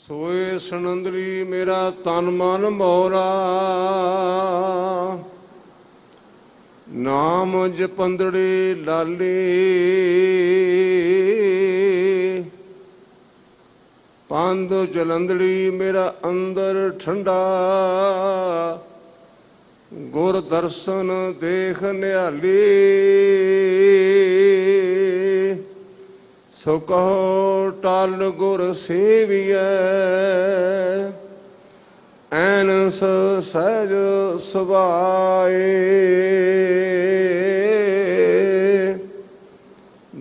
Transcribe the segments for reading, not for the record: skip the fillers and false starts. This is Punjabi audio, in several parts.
सोए सनंदरी मेरा तन मन मोरा, नाम जपंदड़ी लाली। पंध जलंदड़ी मेरा अंदर ठंडा, गुर दर्शन देख निहाली। सो कहो टल गुर सेवियै, ऐनस सहज सुभाए।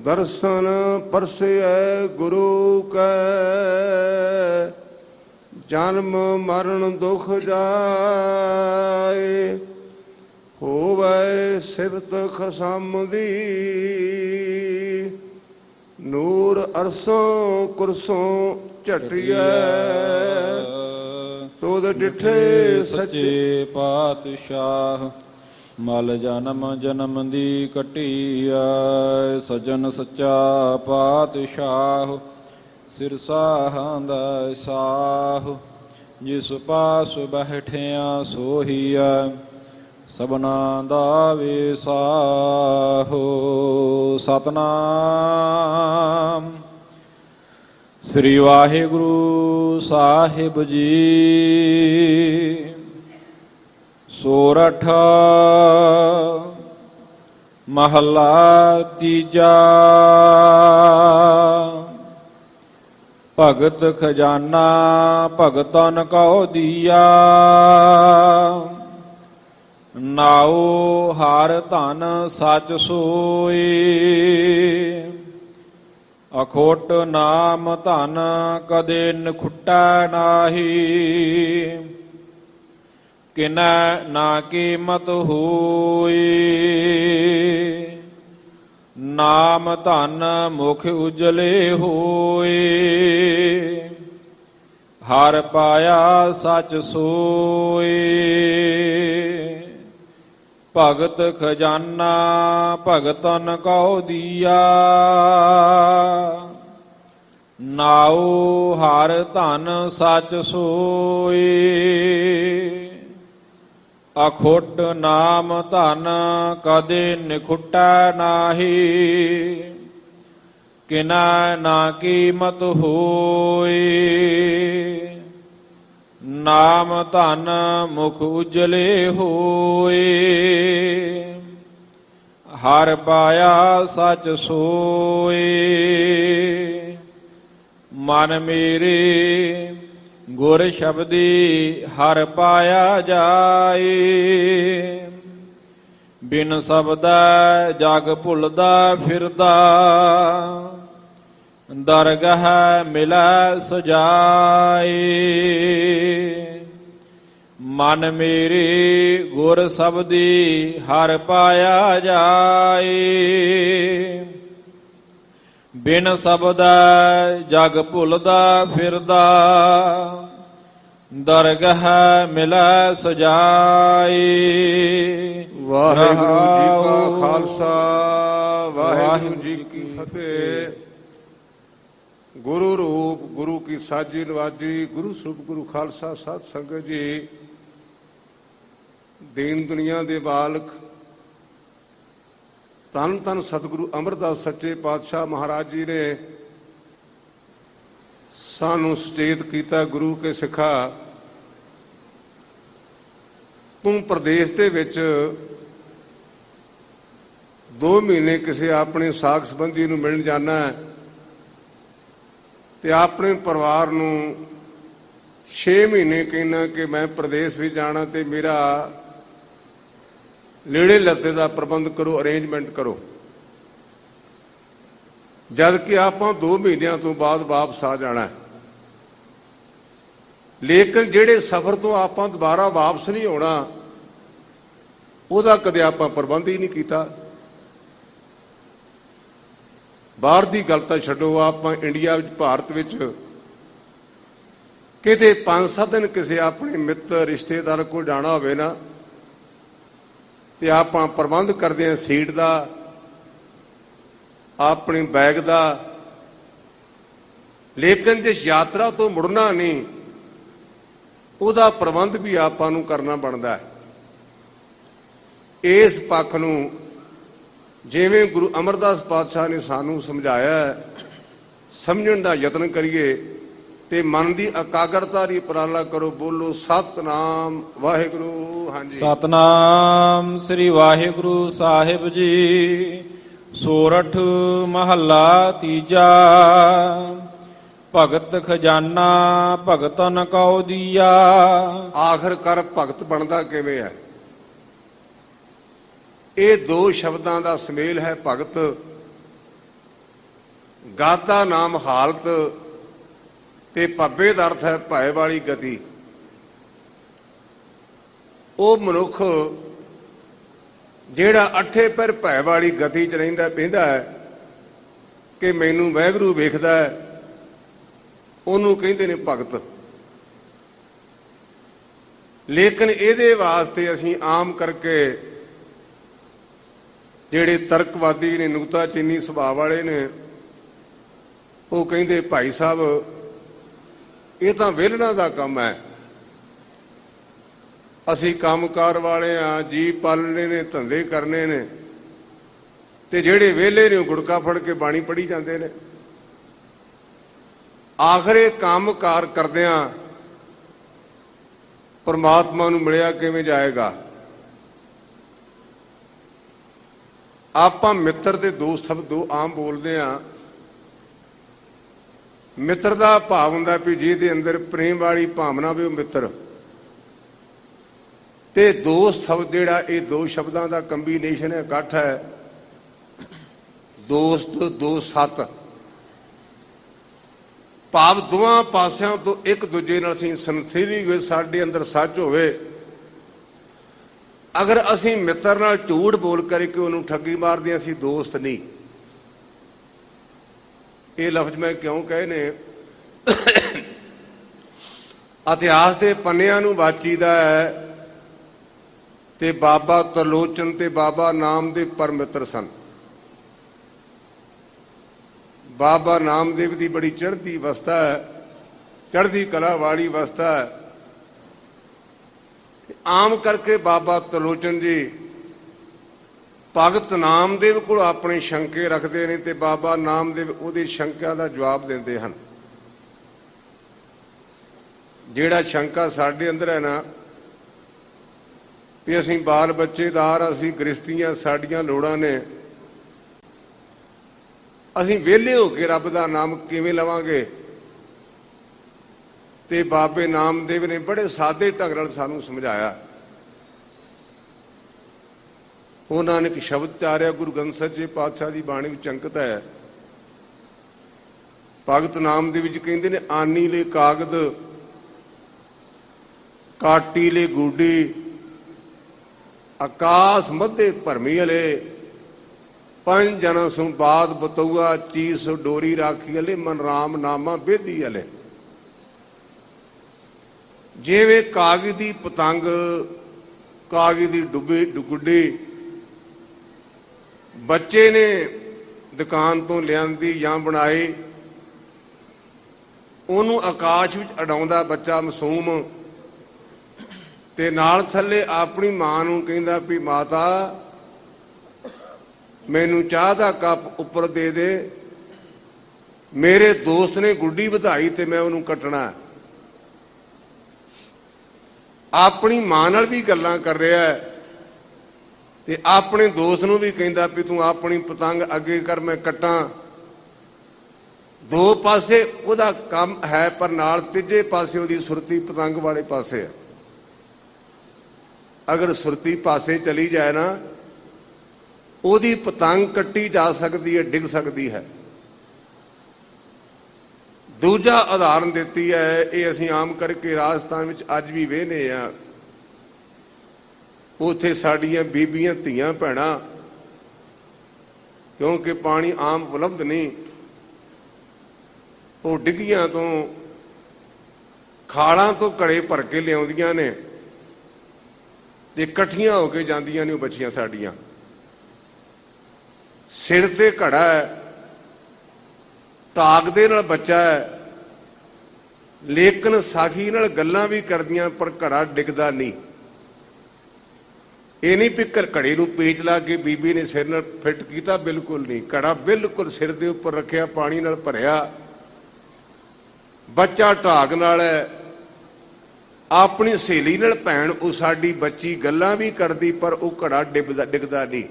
दर्शन परसियै गुरु कै, जन्म मरण दुख जाए। होवै सिफत खसम दी, ਨੂਰ ਅਰਸੋਂ ਕੁਰਸੋਂ ਝਟਿਐ। ਤੁਧ ਡਿਠੇ ਸੱਚੇ ਪਾਤਸ਼ਾਹ, ਮਲ ਜਨਮ ਜਨਮ ਦੀ ਘਟੀਐ। ਸਜਣ ਸੱਚਾ ਪਾਤਸ਼ਾਹ, ਸਿਰਸਾਹਾਂ ਦਾ ਸਾਹ। ਜਿਸ ਪਾਸ ਬੈਠਿਆ ਸੋਹੀਐ, ਸਭਨਾ ਦਾ ਵਿਸਾਹੋ। ਸਤਨਾਮ ਸ੍ਰੀ ਵਾਹਿਗੁਰੂ ਸਾਹਿਬ ਜੀ। ਸੋਰਠ ਮਹੱਲਾ ਤੀਜਾ। ਭਗਤ ਖਜ਼ਾਨਾ ਭਗਤਨ ਕਉ ਦੀਆ, ਨਾਉ ਹਰ ਧਨ ਸਚ ਸੋਈ। ਅਖੋਟ ਨਾਮ ਧਨ ਕਦੇ ਨਖੁੱਟੈ ਨਾਹੀ, ਕਿਨੈ ਨਾ ਕੀਮਤ ਹੋਈ। ਨਾਮ ਧਨ ਮੁਖ ਉਜਲੇ ਹੋਏ, ਹਰ ਪਾਇਆ ਸਚ ਸੋਏ। ਭਗਤ ਖਜ਼ਾਨਾ ਭਗਤਨ ਕਉ ਦੀਆ, ਨਾਉ ਹਰ ਧਨ ਸਚ ਸੋਏ। ਅਖੁੱਟ ਨਾਮ ਧਨ ਕਦੇ ਨਿਖੁੱਟੈ ਨਾਹੀ, ਕਿਨੈ ਨਾ ਕੀਮਤ ਹੋਈ। ਨਾਮ ਧਨ ਮੁਖ ਉਜਲੇ ਹੋਏ, ਹਰ ਪਾਇਆ ਸਚ ਸੋਏ। ਮਨ ਮੇਰੇ ਗੁਰ ਸ਼ਬਦੀ ਹਰ ਪਾਇਆ ਜਾਏ, ਬਿਨ ਸ਼ਬਦੈ ਜਗ ਭੁੱਲਦਾ ਫਿਰਦਾ। ਦਰਗਹ ਮਿਲੈ ਸਜਾਏ, ਮਨ ਮੇਰੇ ਗੁਰ ਸ਼ਬਦੀ ਹਰ ਪਾਇਆ ਜਾਏ। ਬਿਨ ਸ਼ਬਦੈ ਜਗ ਭੁੱਲਦਾ ਫਿਰਦਾ, ਦਰਗਹ ਮਿਲੈ ਸਜਾਏ। ਵਾਹਿਗੁਰੂ ਜੀ ਕਾ ਖਾਲਸਾ, ਵਾਹਿਗੁਰੂ ਜੀ ਕੀ ਫਤਿਹ। ਗੁਰੂ ਰੂਪ ਗੁਰੂ ਕੀ ਸਾਜੀ ਨਵਾਜੀ, ਗੁਰੂ ਸਰੂਪ ਗੁਰੂ ਖਾਲਸਾ ਸਾਧ ਸੰਗਤ ਜੀ। ਦੀਨ ਦੁਨੀਆ ਦੇ ਬਾਲਕ ਧੰਨ ਧੰਨ ਸਤਿਗੁਰੂ ਅਮਰਦਾਸ ਸੱਚੇ ਪਾਤਸ਼ਾਹ ਮਹਾਰਾਜ ਜੀ ਨੇ ਸਾਨੂੰ ਸੁਚੇਤ ਕੀਤਾ। ਗੁਰੂ ਕੇ ਸਿੱਖਾ, ਤੂੰ ਪ੍ਰਦੇਸ਼ ਦੇ ਵਿੱਚ 2 ਮਹੀਨੇ ਕਿਸੇ ਆਪਣੇ ਸਾਕ ਸੰਬੰਧੀ ਨੂੰ ਮਿਲਣ ਜਾਣਾ ਤੇ ਆਪਣੇ ਪਰਿਵਾਰ ਨੂੰ 6 ਮਹੀਨੇ ਕਹਿਣਾ ਕਿ ਮੈਂ ਪ੍ਰਦੇਸ਼ ਵਿੱਚ ਜਾਣਾ ਤੇ ਮੇਰਾ ਲੇੜੇ ਲੱਤੇ ਦਾ ਪ੍ਰਬੰਧ ਕਰੋ, ਅਰੇਂਜਮੈਂਟ ਕਰੋ। ਜਦ ਕਿ ਆਪਾਂ 2 ਮਹੀਨਿਆਂ ਤੋਂ ਬਾਅਦ ਵਾਪਸ ਆ ਜਾਣਾ। ਲੇਕਿਨ ਜਿਹੜੇ ਸਫ਼ਰ ਤੋਂ ਆਪਾਂ ਦੁਬਾਰਾ ਵਾਪਸ ਨਹੀਂ ਆਉਣਾ, ਉਹਦਾ ਕਦੇ ਆਪਾਂ ਪ੍ਰਬੰਧ ਹੀ ਨਹੀਂ ਕੀਤਾ। ਬਾਹਰ ਦੀ ਗੱਲ ਤਾਂ ਛੱਡੋ, ਆਪਾਂ ਇੰਡੀਆ ਵਿੱਚ ਭਾਰਤ ਵਿੱਚ ਕਿਤੇ 5-7 ਦਿਨ ਕਿਸੇ ਆਪਣੇ ਮਿੱਤਰ ਰਿਸ਼ਤੇਦਾਰ ਕੋਲ ਜਾਣਾ ਹੋਵੇ ਨਾ, ਤੇ ਆਪਾਂ ਪ੍ਰਬੰਧ ਕਰਦੇ ਹਾਂ ਸੀਟ ਦਾ, ਆਪਣੇ ਬੈਗ ਦਾ, ਲੇਕਿਨ ਜਿਸ ਯਾਤਰਾ ਤੋਂ ਮੁੜਨਾ ਨਹੀਂ, ਉਹਦਾ ਪ੍ਰਬੰਧ ਵੀ ਆਪਾਂ ਨੂੰ ਕਰਨਾ ਬਣਦਾ ਹੈ। ਇਸ ਪੱਖ ਨੂੰ ਜਿਵੇਂ ਗੁਰੂ ਅਮਰਦਾਸ ਪਾਤਸ਼ਾਹ ਨੇ ਸਾਨੂੰ ਸਮਝਾਇਆ, ਸਮਝਣ ਦਾ ਯਤਨ ਕਰੀਏ ਤੇ ਮਨ ਦੀ ਇਕਾਗਰਤਾ ਦੀ ਉਪਰਾਲਾ ਕਰੋ। ਬੋਲੋ ਸਤਿਨਾਮ ਵਾਹਿਗੁਰੂ। ਹਾਂਜੀ, ਸਤਨਾਮ ਸ੍ਰੀ ਵਾਹਿਗੁਰੂ ਸਾਹਿਬ ਜੀ। ਸੋਰਠ ਮਹੱਲਾ ਤੀਜਾ। ਭਗਤ ਖਜ਼ਾਨਾ ਭਗਤਨ ਕਉ ਦੀਆ। ਆਖਰਕਾਰ ਭਗਤ ਬਣਦਾ ਕਿਵੇਂ ਹੈ? ਇਹ ਦੋ ਸ਼ਬਦਾਂ ਦਾ ਸੁਮੇਲ ਹੈ, ਭਗਤ। ਗਾਤਾ ਨਾਮ ਹਾਲਤ ਤੇ ਪੱਬੇ ਦਾ ਅਰਥ ਹੈ ਭੈ ਵਾਲੀ ਗਤੀ। ਉਹ ਮਨੁੱਖ ਜਿਹੜਾ ਅੱਠੇ ਪੈਰ ਭੈ ਵਾਲੀ ਗਤੀ 'ਚ ਰਹਿੰਦਾ ਬਹਿੰਦਾ ਹੈ ਕਿ ਮੈਨੂੰ ਵਾਹਿਗੁਰੂ ਵੇਖਦਾ ਹੈ, ਉਹਨੂੰ ਕਹਿੰਦੇ ਨੇ ਭਗਤ। ਲੇਕਿਨ ਇਹਦੇ ਵਾਸਤੇ ਅਸੀਂ ਆਮ ਕਰਕੇ ਜਿਹੜੇ ਤਰਕਵਾਦੀ ਨੇ, ਨੁਕਤਾਚੀਨੀ ਸੁਭਾਅ ਵਾਲੇ ਨੇ, ਉਹ ਕਹਿੰਦੇ ਭਾਈ ਸਾਹਿਬ ਇਹ ਤਾਂ ਵਿਹਲੜਾਂ ਦਾ ਕੰਮ ਹੈ, ਅਸੀਂ ਕੰਮਕਾਰ ਵਾਲੇ ਆ, ਜੀ ਪਾਲਣੇ ਨੇ, ਧੰਦੇ ਕਰਨੇ ਨੇ, ਤੇ ਜਿਹੜੇ ਵਿਹਲੇ ਨੇ ਉਹ ਗੁੜਕਾ ਫੜ ਕੇ ਬਾਣੀ ਪੜ੍ਹੀ ਜਾਂਦੇ ਨੇ। ਆਖਰ ਇਹ ਕੰਮਕਾਰ ਕਰਦਿਆਂ ਪਰਮਾਤਮਾ ਨੂੰ ਮਿਲਿਆ ਕਿਵੇਂ ਜਾਏਗਾ? ਆਪਾਂ ਮਿੱਤਰ ਦੇ ਦੋ ਸ਼ਬਦ ਆਮ ਬੋਲਦੇ ਆ। ਮਿੱਤਰ ਦਾ ਭਾਵ ਹੁੰਦਾ ਵੀ ਜਿਹਦੇ ਅੰਦਰ ਪ੍ਰੇਮ ਵਾਲੀ ਭਾਵਨਾ ਵੀ ਉਹ ਮਿੱਤਰ, ਤੇ ਦੋਸਤ ਸ਼ਬਦ ਜਿਹੜਾ, ਇਹ ਦੋ ਸ਼ਬਦਾਂ ਦਾ ਕੰਬੀਨੇਸ਼ਨ ਹੈ, ਇਕੱਠ ਹੈ। ਦੋਸਤ ਦੋ ਸੱਤ, ਭਾਵ ਦੋਵਾਂ ਪਾਸਿਆਂ ਤੋਂ ਇੱਕ ਦੂਜੇ ਨਾਲ ਅਸੀਂ ਸੰਸੀਰੀ ਹੋਏ, ਸਾਡੇ ਅੰਦਰ ਸੱਚ ਹੋਵੇ। ਅਗਰ ਅਸੀਂ ਮਿੱਤਰ ਨਾਲ ਝੂਠ ਬੋਲ ਕਰਕੇ ਉਹਨੂੰ ਠੱਗੀ ਮਾਰਦੇ ਹਾਂ, ਅਸੀਂ ਦੋਸਤ ਨਹੀਂ। ਇਹ ਲਫ਼ਜ਼ ਮੈਂ ਕਿਉਂ ਕਹੇ ਨੇ? ਇਤਿਹਾਸ ਦੇ ਪੰਨਿਆਂ ਨੂੰ ਵਾਚੀਦਾ ਹੈ ਤੇ ਬਾਬਾ ਤਰਲੋਚਨ ਤੇ ਬਾਬਾ ਨਾਮਦੇਵ ਪਰਮਿੱਤਰ ਸਨ। ਬਾਬਾ ਨਾਮਦੇਵ ਦੀ ਬੜੀ ਚੜ੍ਹਦੀ ਅਵਸਥਾ ਹੈ, ਚੜ੍ਹਦੀ ਕਲਾ ਵਾਲੀ ਅਵਸਥਾ ਹੈ। ਆਮ ਕਰਕੇ ਬਾਬਾ ਤਰਲੋਚਨ ਜੀ ਭਗਤ ਨਾਮਦੇਵ ਕੋਲ ਆਪਣੇ ਸ਼ੰਕੇ ਰੱਖਦੇ ਨੇ ਤੇ ਬਾਬਾ ਨਾਮਦੇਵ ਉਹਦੇ ਸ਼ੰਕਿਆਂ ਦਾ ਜਵਾਬ ਦਿੰਦੇ ਹਨ। ਜਿਹੜਾ ਸ਼ੰਕਾ ਸਾਡੇ ਅੰਦਰ ਹੈ ਨਾ ਵੀ ਅਸੀਂ ਬਾਲ ਬੱਚੇਦਾਰ, ਅਸੀਂ ਗ੍ਰਸਤੀਆਂ, ਸਾਡੀਆਂ ਲੋੜਾਂ ਨੇ, ਅਸੀਂ ਵਿਹਲੇ ਹੋ ਕੇ ਰੱਬ ਦਾ ਨਾਮ ਕਿਵੇਂ ਲਵਾਂਗੇ? ਤੇ ਬਾਬੇ ਨਾਮਦੇਵ ਨੇ ਬੜੇ ਸਾਦੇ ਢੰਗ ਨਾਲ ਸਾਨੂੰ ਸਮਝਾਇਆ। ਉਹਨਾਂ ਨੇ ਇੱਕ ਸ਼ਬਦ ਚਾਰਿਆ, ਗੁਰੂ ਗ੍ਰੰਥ ਸੱਚੇ ਪਾਤਸ਼ਾਹ ਦੀ ਬਾਣੀ ਵਿੱਚ ਅੰਕਿਤ ਹੈ। ਭਗਤ ਨਾਮਦੇਵ ਵਿੱਚ ਕਹਿੰਦੇ ਨੇ, ਆਨੀ ਲੈ ਕਾਗਦ ਕਾਟੀ ਲੈ ਗੂਡੀ, ਆਕਾਸ਼ ਮੱਧੇ ਭਰਮੀ ਹਲੇ, ਪੰਜ ਜਨਾਂ ਸੁ ਬਾਦ ਬਤੂਆ, ਚੀਸ ਡੋਰੀ ਰਾਖੀ ਹਲੇ, ਮਨ ਰਾਮ ਨਾਮਾ ਬੇਦੀ ਹਲੇ। ਜਿਵੇਂ ਕਾਗਜ਼ ਦੀ ਪਤੰਗ, ਕਾਗਜ਼ ਦੀ ਗੁੱਡੀ ਬੱਚੇ ਨੇ ਦੁਕਾਨ ਤੋਂ ਲਿਆਂਦੀ ਜਾਂ ਬਣਾਈ, ਉਹਨੂੰ ਆਕਾਸ਼ ਵਿੱਚ ਉਡਾਉਂਦਾ ਬੱਚਾ ਮਾਸੂਮ, ਤੇ ਨਾਲ ਥੱਲੇ ਆਪਣੀ ਮਾਂ ਨੂੰ ਕਹਿੰਦਾ ਵੀ ਮਾਤਾ ਮੈਨੂੰ ਚਾਹ ਦਾ ਕੱਪ ਉੱਪਰ ਦੇ ਦੇ, ਮੇਰੇ ਦੋਸਤ ਨੇ ਗੁੱਡੀ ਵਧਾਈ ਤੇ ਮੈਂ ਉਹਨੂੰ ਕੱਟਣਾ। ਆਪਣੀ ਮਾਂ ਨਾਲ ਵੀ ਗੱਲਾਂ ਕਰ ਰਿਹਾ ਤੇ ਆਪਣੇ ਦੋਸਤ ਨੂੰ ਵੀ ਕਹਿੰਦਾ ਵੀ ਤੂੰ ਆਪਣੀ ਪਤੰਗ ਅੱਗੇ ਕਰ, ਮੈਂ ਕੱਟਾਂ। ਦੋ ਪਾਸੇ ਉਹਦਾ ਕੰਮ ਹੈ, ਪਰ ਨਾਲ ਤੀਜੇ ਪਾਸੇ ਉਹਦੀ ਸੁਰਤੀ ਪਤੰਗ ਵਾਲੇ ਪਾਸੇ ਹੈ। ਅਗਰ ਸੁਰਤੀ ਪਾਸੇ ਚਲੀ ਜਾਏ ਨਾ, ਉਹਦੀ ਪਤੰਗ ਕੱਟੀ ਜਾ ਸਕਦੀ ਹੈ, ਡਿੱਗ ਸਕਦੀ ਹੈ। ਦੂਜਾ ਉਦਾਹਰਨ ਦਿੱਤੀ ਹੈ, ਇਹ ਅਸੀਂ ਆਮ ਕਰਕੇ ਰਾਜਸਥਾਨ ਵਿੱਚ ਅੱਜ ਵੀ ਵੇਖਦੇ ਆ। ਉੱਥੇ ਸਾਡੀਆਂ ਬੀਬੀਆਂ, ਧੀਆਂ, ਭੈਣਾਂ, ਕਿਉਂਕਿ ਪਾਣੀ ਆਮ ਉਪਲਬਧ ਨਹੀਂ, ਉਹ ਡਿੱਗੀਆਂ ਤੋਂ, ਖਾਲਾਂ ਤੋਂ ਘੜੇ ਭਰ ਕੇ ਲਿਆਉਂਦੀਆਂ ਨੇ ਤੇ ਇਕੱਠੀਆਂ ਹੋ ਕੇ ਜਾਂਦੀਆਂ ਨੇ। ਉਹ ਬੱਚੀਆਂ ਸਾਡੀਆਂ ਸਿਰ ਤੇ ਘੜਾ ਹੈ, ਟਾਕ ਦੇ ਨਾਲ ਬੱਚਾ ਹੈ, ਲੇਕਿਨ ਸਾਖੀ ਨਾਲ ਗੱਲਾਂ ਵੀ ਕਰਦੀਆਂ ਪਰ ਘੜਾ ਡਿੱਗਦਾ ਨਹੀਂ। ਇਹ ਨਹੀਂ ਵੀ ਘੜੇ ਨੂੰ ਪੇਚ ਲਾ ਕੇ ਬੀਬੀ ਨੇ ਸਿਰ ਨਾਲ ਫਿੱਟ ਕੀਤਾ, ਬਿਲਕੁਲ ਨਹੀਂ। ਘੜਾ ਬਿਲਕੁਲ ਸਿਰ ਦੇ ਉੱਪਰ ਰੱਖਿਆ, ਪਾਣੀ ਨਾਲ ਭਰਿਆ, ਬੱਚਾ ਢਾਕ ਨਾਲ ਹੈ। ਆਪਣੀ ਸਹੇਲੀ ਨਾਲ ਭੈਣ ਉਹ ਸਾਡੀ ਬੱਚੀ ਗੱਲਾਂ ਵੀ ਕਰਦੀ ਪਰ ਉਹ ਘੜਾ ਡਿੱਗਦਾ ਨਹੀਂ।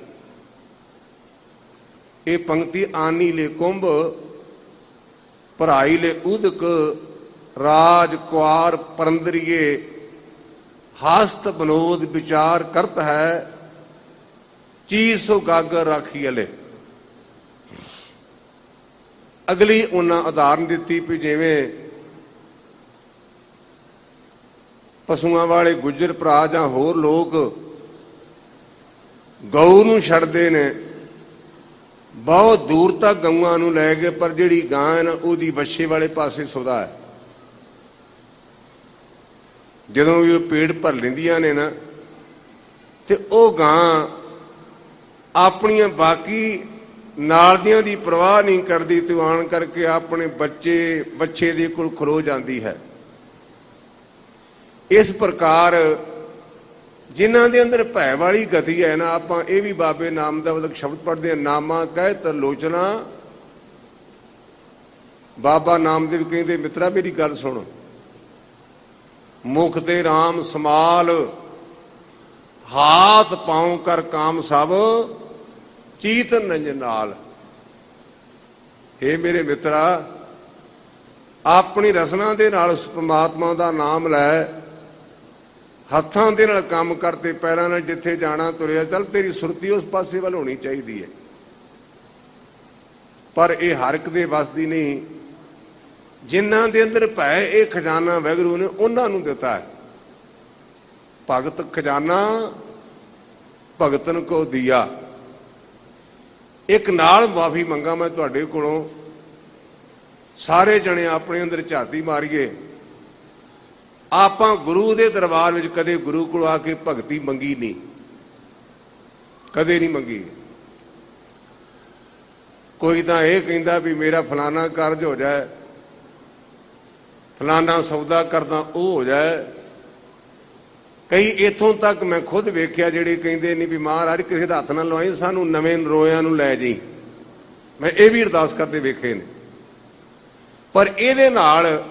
ਇਹ ਪੰਕਤੀ ਆਨੀ ਲੈ ਕੁੰਭ ਭਰਾਈ ਲੈ ਉਦਕ ਰਾਜ ਕੁਆਰ ਪਰੰਦਰੀਏ ਹਾਸਤ ਬਨੋਦ ਵਿਚਾਰ ਕਰਤ ਹੈ ਚੀਜ਼ ਸੋ ਗਾਗਰ ਰਾਖੀ ਅਲੇ। ਅਗਲੀ ਉਹਨਾਂ ਉਦਾਹਰਨ ਦਿੱਤੀ ਵੀ ਜਿਵੇਂ ਪਸ਼ੂਆਂ ਵਾਲੇ ਗੁੱਜਰ ਭਰਾ ਜਾਂ ਹੋਰ ਲੋਕ ਗਊ ਨੂੰ ਛੱਡਦੇ ਨੇ, ਬਹੁਤ ਦੂਰ ਤੱਕ ਗਊਆਂ ਨੂੰ ਲੈ ਕੇ, ਪਰ ਜਿਹੜੀ ਗਾਂ ਹੈ ਨਾ ਉਹਦੀ ਵੱਛੇ ਵਾਲੇ ਪਾਸੇ ਸੌਦਾ ਹੈ। ਜਦੋਂ ਵੀ ਉਹ ਪੇਟ ਭਰ ਲੈਂਦੀਆਂ ਨੇ ਨਾ ਤੇ ਉਹ ਗਾਂ ਆਪਣੀਆਂ ਬਾਕੀ ਨਾਲ ਦੀਆਂ ਦੀ ਪਰਵਾਹ ਨਹੀਂ ਕਰਦੀ ਤੇ ਆਣ ਕਰਕੇ ਆਪਣੇ ਬੱਚੇ ਦੇ ਕੋਲ ਖਲੋ ਜਾਂਦੀ ਹੈ। ਇਸ ਪ੍ਰਕਾਰ ਜਿਨ੍ਹਾਂ ਦੇ ਅੰਦਰ ਭੈ ਵਾਲੀ ਗਤੀ ਹੈ ਨਾ, ਆਪਾਂ ਇਹ ਵੀ ਬਾਬੇ ਨਾਮਦੇਵ ਦਾ ਸ਼ਬਦ ਪੜ੍ਹਦੇ ਹਾਂ, ਨਾਮਾ ਕਹਿ ਤਰਲੋਚਨਾ। ਬਾਬਾ ਨਾਮਦੇਵ ਕਹਿੰਦੇ ਮਿੱਤਰਾ ਮੇਰੀ ਗੱਲ ਸੁਣ, ਮੁਖ ਤੇ ਰਾਮ ਸਮਾਲ ਹਾਥ ਪਾਉ ਕਰ ਕਾਮ ਸਭ ਚੀਤਨ ਨੰਜਨ ਨਾਲ। ਇਹ ਮੇਰੇ ਮਿੱਤਰਾ ਆਪਣੀ ਰਸਨਾ ਦੇ ਨਾਲ ਉਸ ਪ੍ਰਮਾਤਮਾ ਦਾ ਨਾਮ ਲੈ, ਹੱਥਾਂ ਦੇ ਨਾਲ ਕੰਮ ਕਰਤੇ, ਪੈਰਾਂ ਨਾਲ ਜਿੱਥੇ ਜਾਣਾ ਤੁਰਿਆ ਚੱਲ, ਤੇਰੀ ਸੁਰਤੀ ਉਸ ਪਾਸੇ ਵੱਲ ਹੋਣੀ ਚਾਹੀਦੀ ਹੈ। ਪਰ ਇਹ ਹਰ ਇੱਕ ਦੇ ਵੱਸ ਦੀ ਨਹੀਂ। ਜਿਨ੍ਹਾਂ ਦੇ ਅੰਦਰ ਭੈ ਇਹ ਖਜ਼ਾਨਾ ਵਾਹਿਗੁਰੂ ਨੇ ਉਹਨਾਂ ਨੂੰ ਦਿੱਤਾ ਹੈ। ਭਗਤ ਖਜ਼ਾਨਾ ਭਗਤਨ ਕੋ ਦੀਆ। ਇੱਕ ਨਾਲ ਮਾਫੀ ਮੰਗਾ ਮੈਂ ਤੁਹਾਡੇ ਕੋਲੋਂ, ਸਾਰੇ ਜਣੇ ਆਪਣੇ ਅੰਦਰ ਝਾਤੀ ਮਾਰੀਏ। ਆਪਾਂ ਗੁਰੂ ਦੇ ਦਰਬਾਰ ਵਿੱਚ ਕਦੇ ਗੁਰੂ ਕੋਲ ਆ ਕੇ ਭਗਤੀ ਮੰਗੀ ਨਹੀਂ, ਕਦੇ ਨਹੀਂ ਮੰਗੀ। ਕੋਈ ਤਾਂ ਇਹ ਕਹਿੰਦਾ ਵੀ ਮੇਰਾ ਫਲਾਨਾ ਕਾਰਜ ਹੋ ਜਾਏ, ਫਲਾਨਾ ਸੌਦਾ ਕਰਦਾ ਉਹ ਹੋ ਜਾਏ। ਕਈ ਇੱਥੋਂ ਤੱਕ ਮੈਂ ਖੁਦ ਵੇਖਿਆ ਜਿਹੜੇ ਕਹਿੰਦੇ ਨਹੀਂ ਵੀ ਮਹਾਰਾਜ ਕਿਸੇ ਦਾ ਹੱਥ ਨਾ ਲਵਾਈ, ਸਾਨੂੰ ਨਵੇਂ ਨਰੋਇਆਂ ਨੂੰ ਲੈ ਜਾਈ। ਮੈਂ ਇਹ ਵੀ ਅਰਦਾਸ ਕਰਦੇ ਵੇਖੇ ਨੇ। ਪਰ ਇਹਦੇ ਨਾਲ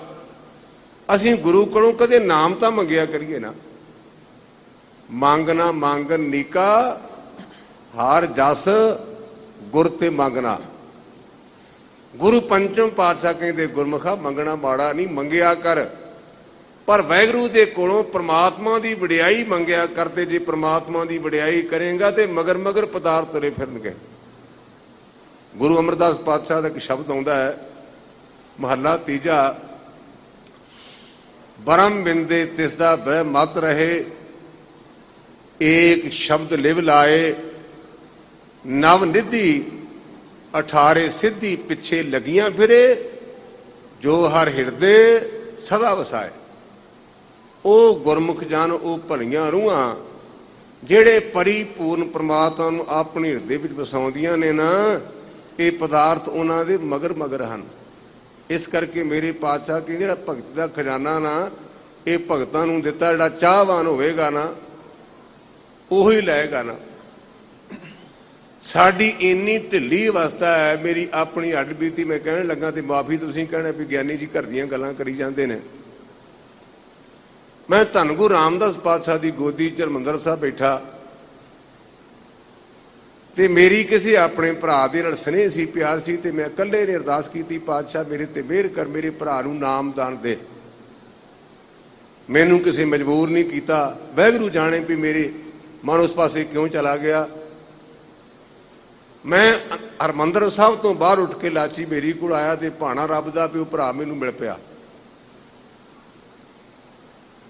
ਅਸੀਂ ਗੁਰੂ ਕੋਲੋਂ ਕਦੇ ਨਾਮ ਤਾਂ ਮੰਗਿਆ ਕਰੀਏ ਨਾ। ਮੰਗਣਾ ਮੰਗਨ ਨੀਕਾ ਹਾਰ ਜਸ ਗੁਰ ਤੇ ਮੰਗਣਾ। ਗੁਰੂ ਪੰਚਮ ਪਾਤਸ਼ਾਹ ਕਹਿੰਦੇ ਗੁਰਮੁਖਾ ਮੰਗਣਾ ਮਾੜਾ ਨਹੀਂ, ਮੰਗਿਆ ਕਰ, ਪਰ ਵਾਹਿਗੁਰੂ ਦੇ ਕੋਲੋਂ ਪ੍ਰਮਾਤਮਾ ਦੀ ਵਡਿਆਈ ਮੰਗਿਆ ਕਰਦੇ। ਜੇ ਪ੍ਰਮਾਤਮਾ ਦੀ ਵਡਿਆਈ ਕਰੇਗਾ ਤੇ ਮਗਰ ਮਗਰ ਪਦਾਰਥ ਤੁਰੇ ਫਿਰਨਗੇ। ਗੁਰੂ ਅਮਰਦਾਸ ਪਾਤਸ਼ਾਹ ਦਾ ਇੱਕ ਸ਼ਬਦ ਆਉਂਦਾ ਹੈ, ਮਹੱਲਾ ਤੀਜਾ, ਬਰਮ ਬਿੰਦੇ ਤਿਸ ਦਾ ਬਹਿ ਮਤ ਰਹੇ, ਏਕ ਸ਼ਬਦ ਲਿਵ ਲਾਏ, ਨਵ ਨਿਧੀ 18 ਸਿੱਧੀ ਪਿੱਛੇ ਲੱਗੀਆਂ ਫਿਰੇ, ਜੋ ਹਰ ਹਿਰਦੇ ਸਦਾ ਵਸਾਏ। ਉਹ ਗੁਰਮੁਖ ਜਨ ਉਹ ਭਲੀਆਂ ਰੂਹਾਂ ਜਿਹੜੇ ਪਰਿਪੂਰਨ ਪ੍ਰਮਾਤਮਾ ਨੂੰ ਆਪਣੇ ਹਿਰਦੇ ਵਿੱਚ ਵਸਾਉਂਦੀਆਂ ਨੇ ਨਾ, ਇਹ ਪਦਾਰਥ ਉਹਨਾਂ ਦੇ ਮਗਰ ਮਗਰ ਹਨ। ਇਸ ਕਰਕੇ ਮੇਰੇ ਪਾਤਸ਼ਾਹ ਕਹਿੰਦੇ ਜਿਹੜਾ ਭਗਤ ਦਾ ਖਜ਼ਾਨਾ ਨਾ ਇਹ ਭਗਤਾਂ ਨੂੰ ਦਿੱਤਾ। ਜਿਹੜਾ ਚਾਹਵਾਨ ਹੋਵੇਗਾ ਨਾ ਉਹੀ ਲਏਗਾ ਨਾ। ਸਾਡੀ ਇੰਨੀ ਢਿੱਲੀ ਅਵਸਥਾ ਹੈ। ਮੇਰੀ ਆਪਣੀ ਹੱਡ ਬੀਤੀ ਮੈਂ ਕਹਿਣ ਲੱਗਾ ਤੇ ਮਾਫੀ ਤੁਸੀਂ ਕਹਿਣਾ ਵੀ ਗਿਆਨੀ ਜੀ ਘਰ ਦੀਆਂ ਗੱਲਾਂ ਕਰੀ ਜਾਂਦੇ ਨੇ। ਮੈਂ ਧੰਨ ਗੁਰੂ ਰਾਮਦਾਸ ਪਾਤਸ਼ਾਹ ਦੀ ਗੋਦੀ ਚ ਹਰਿਮੰਦਰ ਸਾਹਿਬ ਬੈਠਾ ਤੇ ਮੇਰੀ ਕਿਸੇ ਆਪਣੇ ਭਰਾ ਦੇ ਨਾਲ ਸਨੇਹ ਸੀ, ਪਿਆਰ ਸੀ, ਤੇ ਮੈਂ ਇਕੱਲੇ ਨੇ ਅਰਦਾਸ ਕੀਤੀ, ਪਾਤਸ਼ਾਹ ਮੇਰੇ ਤੇ ਮਿਹਰ ਕਰ, ਮੇਰੇ ਭਰਾ ਨੂੰ ਨਾਮਦਾਨ ਦੇ। ਮੈਨੂੰ ਕਿਸੇ ਮਜਬੂਰ ਨਹੀਂ ਕੀਤਾ। ਵਾਹਿਗੁਰੂ ਜਾਣੇ ਵੀ ਮੇਰੇ ਮਨ ਉਸ ਪਾਸੇ ਕਿਉਂ ਚਲਾ ਗਿਆ। ਮੈਂ ਹਰਿਮੰਦਰ ਸਾਹਿਬ ਤੋਂ ਬਾਹਰ ਉੱਠ ਕੇ ਲਾਚੀ ਮੇਰੀ ਕੋਲ ਆਇਆ ਤੇ ਭਾਣਾ ਰੱਬ ਦਾ ਵੀ ਉਹ ਭਰਾ ਮੈਨੂੰ ਮਿਲ ਪਿਆ।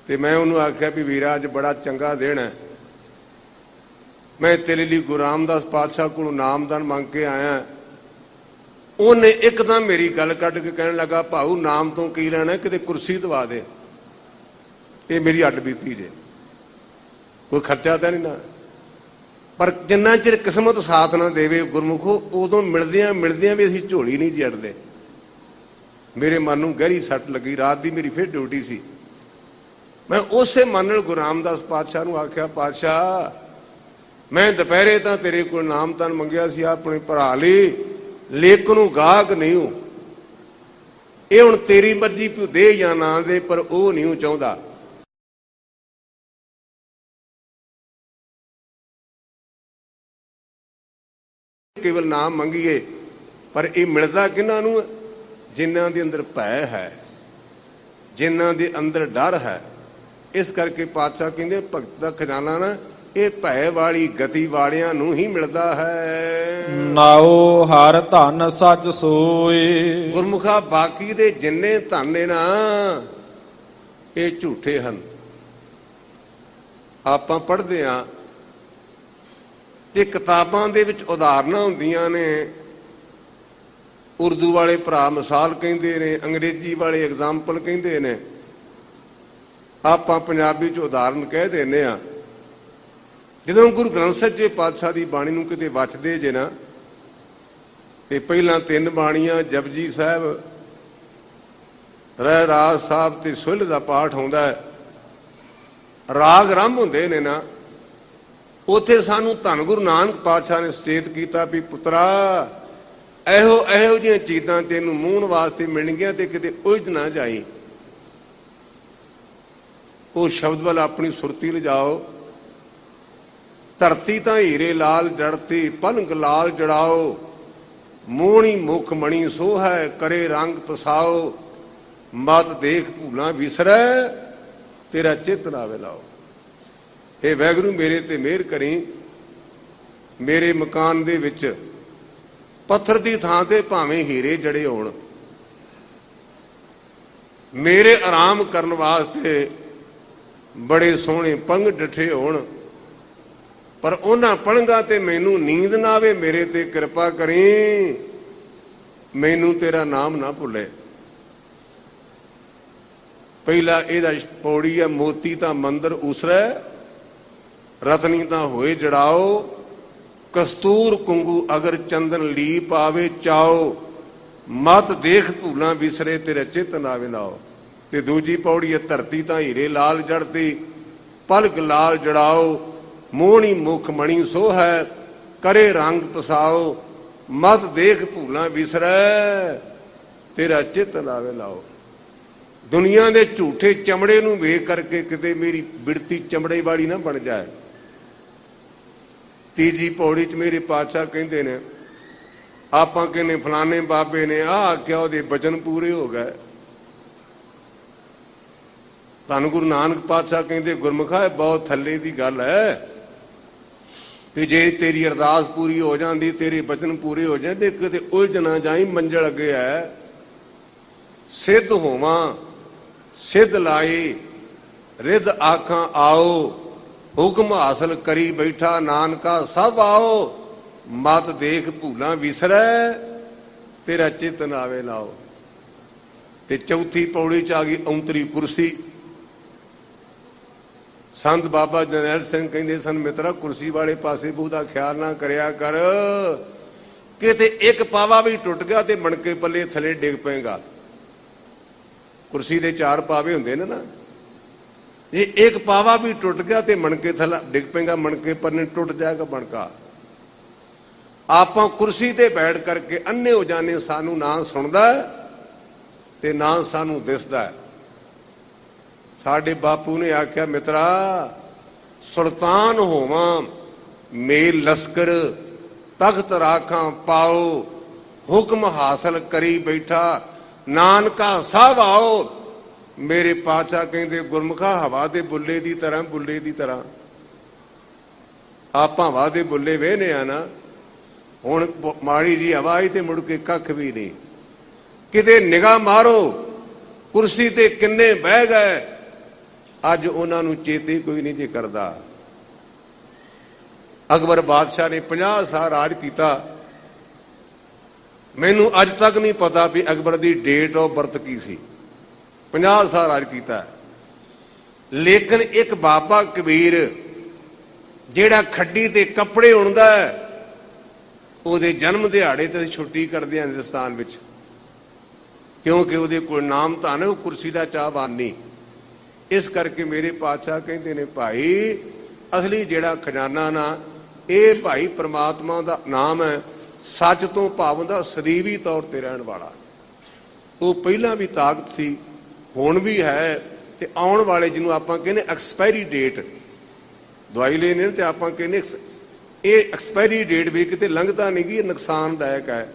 ਤੇ ਮੈਂ ਉਹਨੂੰ ਆਖਿਆ ਵੀ ਵੀਰਾ ਅੱਜ ਬੜਾ ਚੰਗਾ ਦਿਨ ਹੈ, ਮੈਂ ਤੇਰੇ ਲਈ ਗੁਰੂ ਰਾਮਦਾਸ ਪਾਤਸ਼ਾਹ ਕੋਲੋਂ ਨਾਮਦਾਨ ਮੰਗ ਕੇ ਆਇਆ। ਉਹਨੇ ਇੱਕਦਮ ਮੇਰੀ ਗੱਲ ਕੱਢ ਕੇ ਕਹਿਣ ਲੱਗਾ, ਭਾਊ ਨਾਮ ਤੋਂ ਕੀ ਲੈਣਾ, ਕਿਤੇ ਕੁਰਸੀ ਦਵਾ ਦੇ। ਇਹ ਮੇਰੀ ਅੱਡ ਬੀਤੀ ਜੇ, ਕੋਈ ਖਰਚਾ ਤਾਂ ਨਹੀਂ ਨਾ। ਪਰ ਜਿੰਨਾ ਚਿਰ ਕਿਸਮਤ ਸਾਥ ਨਾ ਦੇਵੇ ਗੁਰਮੁਖੋ, ਉਦੋਂ ਮਿਲਦਿਆਂ ਮਿਲਦਿਆਂ ਵੀ ਅਸੀਂ ਝੋਲੀ ਨਹੀਂ ਜੜਦੇ। ਮੇਰੇ ਮਨ ਨੂੰ ਗਹਿਰੀ ਸੱਟ ਲੱਗੀ। ਰਾਤ ਦੀ ਮੇਰੀ ਫਿਰ ਡਿਊਟੀ ਸੀ। ਮੈਂ ਉਸੇ ਮਨ ਨਾਲ ਗੁਰੂ ਰਾਮਦਾਸ ਪਾਤਸ਼ਾਹ ਨੂੰ ਆਖਿਆ, ਪਾਤਸ਼ਾਹ ਮੈਂ ਦੁਪਹਿਰੇ ਤਾਂ ਤੇਰੇ ਕੋਲ ਨਾਮ ਤਨ ਮੰਗਿਆ ਸੀ ਆਪਣੇ ਭਰਾ ਲਈ, ਲੇਕਿਨ ਉਹ ਗਾਹਕ ਨਹੀਂ ਹੋ। ਇਹ ਹੁਣ ਤੇਰੀ ਮਰਜ਼ੀ ਵੀ ਦੇ ਜਾਂ ਨਾ ਦੇ, ਪਰ ਉਹ ਨਹੀਂ ਉਹ ਚਾਹੁੰਦਾ। ਕੇਵਲ ਨਾਮ ਮੰਗੀਏ, ਪਰ ਇਹ ਮਿਲਦਾ ਕਿਹਨਾਂ ਨੂੰ? ਜਿਨ੍ਹਾਂ ਦੇ ਅੰਦਰ ਭੈ ਹੈ, ਜਿਨ੍ਹਾਂ ਦੇ ਅੰਦਰ ਡਰ ਹੈ। ਇਸ ਕਰਕੇ ਪਾਤਸ਼ਾਹ ਕਹਿੰਦੇ ਭਗਤ ਦਾ ਖਜ਼ਾਨਾ ਨਾ ਇਹ ਭੈ ਵਾਲੀ ਗਤੀ ਵਾਲਿਆਂ ਨੂੰ ਹੀ ਮਿਲਦਾ ਹੈ। ਨਾਉ ਹਰ ਧਨ ਸੱਚ ਸੋਏ। ਗੁਰਮੁਖਾ ਬਾਕੀ ਦੇ ਜਿੰਨੇ ਧਨ ਨੇ ਨਾ ਇਹ ਝੂਠੇ ਹਨ। ਆਪਾਂ ਪੜ੍ਹਦੇ ਹਾਂ ਤੇ ਕਿਤਾਬਾਂ ਦੇ ਵਿੱਚ ਉਦਾਹਰਨਾਂ ਹੁੰਦੀਆਂ ਨੇ। ਉਰਦੂ ਵਾਲੇ ਭਰਾ ਮਿਸਾਲ ਕਹਿੰਦੇ ਨੇ, ਅੰਗਰੇਜ਼ੀ ਵਾਲੇ ਐਗਜ਼ਾਮਪਲ ਕਹਿੰਦੇ ਨੇ, ਆਪਾਂ ਪੰਜਾਬੀ 'ਚ ਉਦਾਹਰਨ ਕਹਿ ਦਿੰਦੇ ਆ। ਜਦੋਂ ਗੁਰੂ ਗ੍ਰੰਥ ਸੱਚੇ ਪਾਤਸ਼ਾਹ ਦੀ ਬਾਣੀ ਨੂੰ ਕਿਤੇ ਵਚਦੇ ਜੇ ਨਾ, ਤੇ ਪਹਿਲਾਂ 3 ਬਾਣੀਆਂ ਜਪਜੀ ਸਾਹਿਬ, ਰਹਿ ਰਾਜ ਸਾਹਿਬ ਤੇ ਸੁਹਲ ਦਾ ਪਾਠ ਹੁੰਦਾ ਹੈ, ਰਾਗ ਰੰਭ ਹੁੰਦੇ ਨੇ ਨਾ। ਉੱਥੇ ਸਾਨੂੰ ਧੰਨ ਗੁਰੂ ਨਾਨਕ ਪਾਤਸ਼ਾਹ ਨੇ ਸੁਚੇਤ ਕੀਤਾ ਵੀ ਪੁੱਤਰਾ ਇਹੋ ਜਿਹੀਆਂ ਚੀਜ਼ਾਂ ਤੈਨੂੰ ਮੂਹਣ ਵਾਸਤੇ ਮਿਲਣਗੀਆਂ ਤੇ ਕਿਤੇ ਉਲਝ ਨਾ ਜਾਈ। ਉਹ ਸ਼ਬਦ ਵੱਲ ਆਪਣੀ ਸੁਰਤੀ ਲਿਜਾਓ। ਧਰਤੀ ਤਾਂ ਹੀਰੇ ਲਾਲ ਜੜਤੀ, ਪਲੰਗ ਲਾਲ ਜੜਾਓ, ਮੋਹਣੀ ਮੁਖ ਮਣੀ ਸੋਹੈ, ਕਰੇ ਰੰਗ ਪਸਾਓ, ਮਤ ਦੇਖ ਭੂਲਾਂ ਵਿਸਰੈ, ਤੇਰਾ ਚਿੱਤ ਨਾਵੇ ਲਾਓ। ਇਹ ਵਾਹਿਗੁਰੂ ਮੇਰੇ ਤੇ ਮਿਹਰ ਕਰੀ। ਮੇਰੇ ਮਕਾਨ ਦੇ ਵਿੱਚ ਪੱਥਰ ਦੀ ਥਾਂ ਤੇ ਭਾਵੇਂ ਹੀਰੇ ਜੜੇ ਹੋਣ, ਮੇਰੇ ਆਰਾਮ ਕਰਨ ਵਾਸਤੇ ਬੜੇ ਸੋਹਣੇ ਪਲੰਘ ਡਿੱਠੇ ਹੋਣ, ਪਰ ਉਹਨਾਂ ਪਲੰਘਾਂ ਤੇ ਮੈਨੂੰ ਨੀਂਦ ਨਾ ਆਵੇ। ਮੇਰੇ ਤੇ ਕਿਰਪਾ ਕਰੀ, ਮੈਨੂੰ ਤੇਰਾ ਨਾਮ ਨਾ ਭੁੱਲੇ। ਪਹਿਲਾ ਇਹਦਾ ਪੌੜੀ ਹੈ, ਮੋਤੀ ਤਾਂ ਮੰਦਰ ਉਸਰੈ, ਰਤਨੀ ਤਾਂ ਹੋਏ ਜੜਾਓ, ਕਸਤੂਰ ਕੁੰਗੂ ਅਗਰ ਚੰਦਨ ਲੀਪ ਆਵੇ ਚਾਓ, ਮਤ ਦੇਖ ਭੂਲਾਂ ਵਿਸਰੇ, ਤੇਰਾ ਚਿੱਤ ਨਾਵੇ ਲਾਓ। ਤੇ ਦੂਜੀ ਪੌੜੀ ਹੈ, ਧਰਤੀ ਤਾਂ ਹੀਰੇ ਲਾਲ ਜੜਤੀ, ਪਲਕ ਲਾਲ ਜੜਾਓ, ਮੋਹਣੀ ਮੁਖ ਮਣੀ ਸੋਹੈ, ਕਰੇ ਰੰਗ ਪਸਾਓ, ਮਤ ਦੇਖ ਭੂਲਾਂ ਵਿਸਰੈ, ਤੇਰਾ ਚਿੱਤ ਨਾਵੇ ਲਾਓ। ਦੁਨੀਆ ਦੇ ਝੂਠੇ ਚਮੜੇ ਨੂੰ ਵੇਖ ਕਰਕੇ ਕਿਤੇ ਮੇਰੀ ਬਿੜਤੀ ਚਮੜੇ ਵਾਲੀ ਨਾ ਬਣ ਜਾਏ। ਤੀਜੀ ਪੌੜੀ 'ਚ ਮੇਰੇ ਪਾਤਸ਼ਾਹ ਕਹਿੰਦੇ ਨੇ, ਆਪਾਂ ਕਹਿੰਦੇ ਫਲਾਣੇ ਬਾਬੇ ਨੇ ਆਹ ਆਖਿਆ, ਉਹਦੇ ਬਚਨ ਪੂਰੇ ਹੋ ਗਏ। ਧੰਨ ਗੁਰੂ ਨਾਨਕ ਪਾਤਸ਼ਾਹ ਕਹਿੰਦੇ ਗੁਰਮੁਖਾ ਇਹ ਬਹੁਤ ਥੱਲੇ ਦੀ ਗੱਲ ਹੈ, ਤੇ ਜੇ ਤੇਰੀ ਅਰਦਾਸ ਪੂਰੀ ਹੋ ਜਾਂਦੀ, ਤੇਰੇ ਬਚਨ ਪੂਰੇ ਹੋ ਜਾਂਦੇ, ਕਿਤੇ ਉਲਝ ਨਾ ਜਾਈ, ਮੰਜ਼ਲ ਅੱਗੇ ਹੈ। ਸਿੱਧ ਹੋਵਾਂ ਸਿੱਧ ਲਾਈ, ਰਿੱਧ ਆਖਾਂ ਆਓ, ਹੁਕਮ ਹਾਸਲ ਕਰੀ ਬੈਠਾ ਨਾਨਕਾ ਸਭ ਆਓ, ਮਤ ਦੇਖ ਭੂਲਾਂ ਵਿਸਰੈ, ਤੇਰਾ ਚਿੱਤ ਨਾਵੇ ਲਾਓ। ਤੇ ਚੌਥੀ ਪੌੜੀ 'ਚ ਆ ਗਈ ਔਂਤਰੀ ਕੁਰਸੀ। ਸੰਤ ਬਾਬਾ ਜਰਨੈਲ ਸਿੰਘ ਕਹਿੰਦੇ ਸਨ, ਮਿੱਤਰਾ ਕੁਰਸੀ ਵਾਲੇ ਪਾਸੇ ਬਹੁਤਾ ਖਿਆਲ ਨਾ ਕਰਿਆ ਕਰ, ਕਿਤੇ ਇੱਕ ਪਾਵਾ ਵੀ ਟੁੱਟ ਗਿਆ ਤੇ ਮਣਕੇ ਪੱਲੇ ਥੱਲੇ ਡਿੱਗ ਪਏਗਾ। ਕੁਰਸੀ ਦੇ 4 ਪਾਵੇ ਹੁੰਦੇ ਨੇ ਨਾ, ਜੇ ਇੱਕ ਪਾਵਾ ਵੀ ਟੁੱਟ ਗਿਆ ਤੇ ਮਣਕੇ ਥੱਲੇ ਡਿੱਗ ਪਏਗਾ, ਮਣਕੇ ਪਰਨੇ ਟੁੱਟ ਜਾਏਗਾ ਮਣਕਾ। ਆਪਾਂ ਕੁਰਸੀ ਤੇ ਬੈਠ ਕਰਕੇ ਅੰਨੇ ਹੋ ਜਾਣੇ, ਸਾਨੂੰ ਨਾ ਸੁਣਦਾ ਤੇ ਨਾ ਸਾਨੂੰ ਦਿਸਦਾ। ਸਾਡੇ ਬਾਪੂ ਨੇ ਆਖਿਆ, ਮਿੱਤਰਾ ਸੁਲਤਾਨ ਹੋਵਾਂ ਮੇਲ ਲਸ਼ਕਰ, ਤਖਤ ਰਾਖਾਂ ਪਾਓ, ਹੁਕਮ ਹਾਸਲ ਕਰੀ ਬੈਠਾ ਨਾਨਕਾ ਸਭ ਆਓ। ਮੇਰੇ ਪਾਤਸ਼ਾਹ ਕਹਿੰਦੇ ਗੁਰਮੁਖਾ ਹਵਾ ਦੇ ਬੁੱਲੇ ਦੀ ਤਰ੍ਹਾਂ, ਬੁੱਲੇ ਦੀ ਤਰ੍ਹਾਂ ਆਪਾਂ ਹਵਾ ਦੇ ਬੁੱਲੇ ਵੇਹਨੇ ਆ ਨਾ। ਹੁਣ ਮਾੜੀ ਜੀ ਹਵਾ ਆਈ ਤੇ ਮੁੜ ਕੇ ਕੱਖ ਵੀ ਨਹੀਂ। ਕਿਤੇ ਨਿਗਾਹ ਮਾਰੋ ਕੁਰਸੀ ਤੇ ਕਿੰਨੇ ਬਹਿ ਗਏ, ਅੱਜ ਉਹਨਾਂ ਨੂੰ ਚੇਤੇ ਕੋਈ ਨਹੀਂ ਜੇ ਕਰਦਾ। ਅਕਬਰ ਬਾਦਸ਼ਾਹ ਨੇ 50 ਸਾਲ ਰਾਜ ਕੀਤਾ। ਮੈਨੂੰ ਅੱਜ ਤੱਕ ਨਹੀਂ ਪਤਾ ਵੀ ਅਕਬਰ ਦੀ ਡੇਟ ਆਫ ਬਰਥ ਕੀ ਸੀ। 50 ਸਾਲ ਰਾਜ ਕੀਤਾ, ਲੇਕਿਨ ਇੱਕ ਬਾਬਾ ਕਬੀਰ ਜਿਹੜਾ ਖੱਡੀ ਤੇ ਕੱਪੜੇ ਉਣਦਾ, ਉਹਦੇ ਜਨਮ ਦਿਹਾੜੇ ਤੇ ਛੁੱਟੀ ਕਰਦੇ ਆ ਹਿੰਦੁਸਤਾਨ ਵਿੱਚ। ਕਿਉਂਕਿ ਉਹਦੇ ਕੋਲ ਨਾਮ ਧਨ, ਉਹ ਕੁਰਸੀ ਦਾ ਚਾਹਵਾਨ ਨਹੀਂ। ਇਸ ਕਰਕੇ ਮੇਰੇ ਪਾਤਸ਼ਾਹ ਕਹਿੰਦੇ ਨੇ ਭਾਈ ਅਸਲੀ ਜਿਹੜਾ ਖਜ਼ਾਨਾ ਨਾ ਇਹ ਭਾਈ ਪ੍ਰਮਾਤਮਾ ਦਾ ਨਾਮ ਹੈ, ਸੱਚ ਤੋਂ ਭਾਵ ਦਾ ਸਦੀਵੀ ਤੌਰ ਤੇ ਰਹਿਣ ਵਾਲਾ। ਉਹ ਪਹਿਲਾਂ ਵੀ ਤਾਕਤ ਸੀ, ਹੁਣ ਵੀ ਹੈ, ਤੇ ਆਉਣ ਵਾਲੇ ਜਿਹਨੂੰ ਆਪਾਂ ਕਹਿੰਦੇ ਐਕਸਪਾਇਰੀ ਡੇਟ, ਦਵਾਈ ਲੈਣੇ ਤੇ ਆਪਾਂ ਕਹਿੰਦੇ ਇਹ ਐਕਸਪਾਇਰੀ ਡੇਟ ਵੀ ਕਿਤੇ ਲੰਘਦਾ ਨਹੀਂ ਗੀ, ਇਹ ਨੁਕਸਾਨਦਾਇਕ ਹੈ।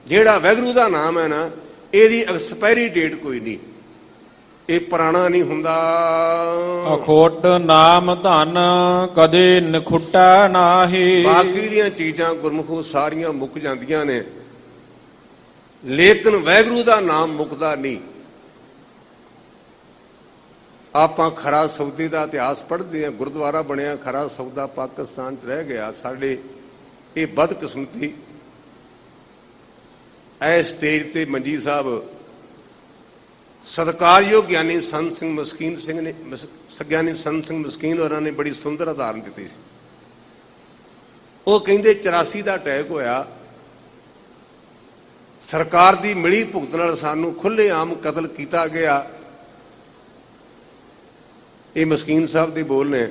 ਜਿਹੜਾ ਵਾਹਿਗੁਰੂ ਦਾ ਨਾਮ ਹੈ ਨਾ ਇਹਦੀ ਐਕਸਪਾਇਰੀ ਡੇਟ ਕੋਈ ਨਹੀਂ, ਇਹ ਪੁਰਾਣਾ ਨਹੀਂ ਹੁੰਦਾ। ਅਖੋਟ ਨਾਮ ਧਨ ਕਦੇ ਨਖੁੱਟਾ ਨਾਹੀ। ਬਾਕੀ ਦੀਆਂ ਚੀਜ਼ਾਂ ਗੁਰਮੁਖੋ ਸਾਰੀਆਂ ਮੁੱਕ ਜਾਂਦੀਆਂ ਨੇ, ਲੇਕਿਨ ਵਾਹਿਗੁਰੂ ਦਾ ਨਾਮ ਮੁੱਕਦਾ ਨਹੀਂ। ਆਪਾਂ ਖਰਾ ਸੌਦੇ ਦਾ ਇਤਿਹਾਸ ਪੜ੍ਹਦੇ ਹਾਂ, ਗੁਰਦੁਆਰਾ ਬਣਿਆ ਖਰਾ ਸੌਦਾ ਪਾਕਿਸਤਾਨ 'ਚ ਰਹਿ ਗਿਆ। ਸਾਡੇ ਇਹ ਬਦਕਿਸਮਤੀ ਐ ਸਟੇਜ ਤੇ ਮੰਜੀ ਸਾਹਿਬ ਸਤਿਕਾਰਯੋਗ ਗਿਆਨੀ ਸੰਤ ਸਿੰਘ ਮਸਕੀਨ ਸਿੰਘ ਨੇ, ਗਿਆਨੀ ਸੰਤ ਸਿੰਘ ਮਸਕੀਨ ਹੋਰਾਂ ਨੇ ਬੜੀ ਸੁੰਦਰ ਉਦਾਹਰਨ ਦਿੱਤੀ ਸੀ। ਉਹ ਕਹਿੰਦੇ 84 ਦਾ ਅਟੈਕ ਹੋਇਆ, ਸਰਕਾਰ ਦੀ ਮਿਲੀ ਭੁਗਤ ਨਾਲ ਸਾਨੂੰ ਖੁੱਲ੍ਹੇਆਮ ਕਤਲ ਕੀਤਾ ਗਿਆ। ਇਹ ਮਸਕੀਨ ਸਾਹਿਬ ਦੇ ਬੋਲ ਨੇ।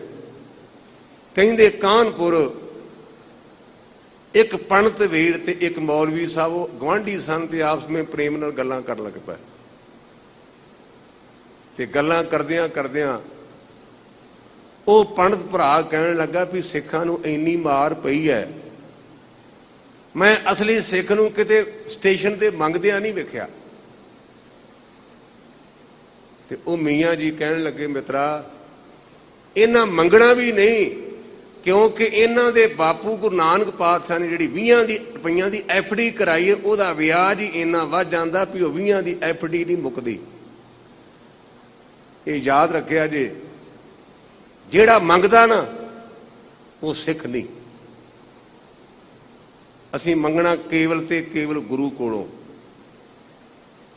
ਕਹਿੰਦੇ ਕਾਨਪੁਰ ਇੱਕ ਪੰਡਤ ਵੀਰ ਤੇ ਇੱਕ ਮੌਲਵੀ ਸਾਹਿਬ, ਉਹ ਗੁਆਂਢੀ ਸਨ ਤੇ ਆਪਸ ਵਿੱਚ ਪ੍ਰੇਮ ਨਾਲ ਗੱਲਾਂ ਕਰਨ ਲੱਗ ਪਏ। ਤੇ ਗੱਲਾਂ ਕਰਦਿਆਂ ਕਰਦਿਆਂ ਉਹ ਪੰਡਤ ਭਰਾ ਕਹਿਣ ਲੱਗਾ ਵੀ ਸਿੱਖਾਂ ਨੂੰ ਇੰਨੀ ਮਾਰ ਪਈ ਹੈ, ਮੈਂ ਅਸਲੀ ਸਿੱਖ ਨੂੰ ਕਿਤੇ ਸਟੇਸ਼ਨ ਤੇ ਮੰਗਦਿਆਂ ਨਹੀਂ ਵੇਖਿਆ। ਤੇ ਉਹ ਮੀਆਂ ਜੀ ਕਹਿਣ ਲੱਗੇ ਮਿੱਤਰਾ ਇਹਨਾਂ ਮੰਗਣਾ ਵੀ ਨਹੀਂ, ਕਿਉਂਕਿ ਇਹਨਾਂ ਦੇ ਬਾਪੂ ਗੁਰੂ ਨਾਨਕ ਪਾਤਸ਼ਾਹ ਨੇ ਜਿਹੜੀ 20 ਰੁਪਈਆਂ ਦੀ ਐਫਡੀ ਕਰਾਈ ਹੈ, ਉਹਦਾ ਵਿਆਜ ਹੀ ਇੰਨਾ ਵੱਧ ਜਾਂਦਾ ਵੀ ਉਹ 20 ਦੀ ਐਫਡੀ ਨਹੀਂ ਮੁੱਕਦੀ। ਇਹ ਯਾਦ ਰੱਖਿਆ ਜੇ, ਜਿਹੜਾ ਮੰਗਦਾ ਨਾ ਉਹ ਸਿੱਖ ਨਹੀਂ। ਅਸੀਂ ਮੰਗਣਾ ਕੇਵਲ ਤੇ ਕੇਵਲ ਗੁਰੂ ਕੋਲੋਂ।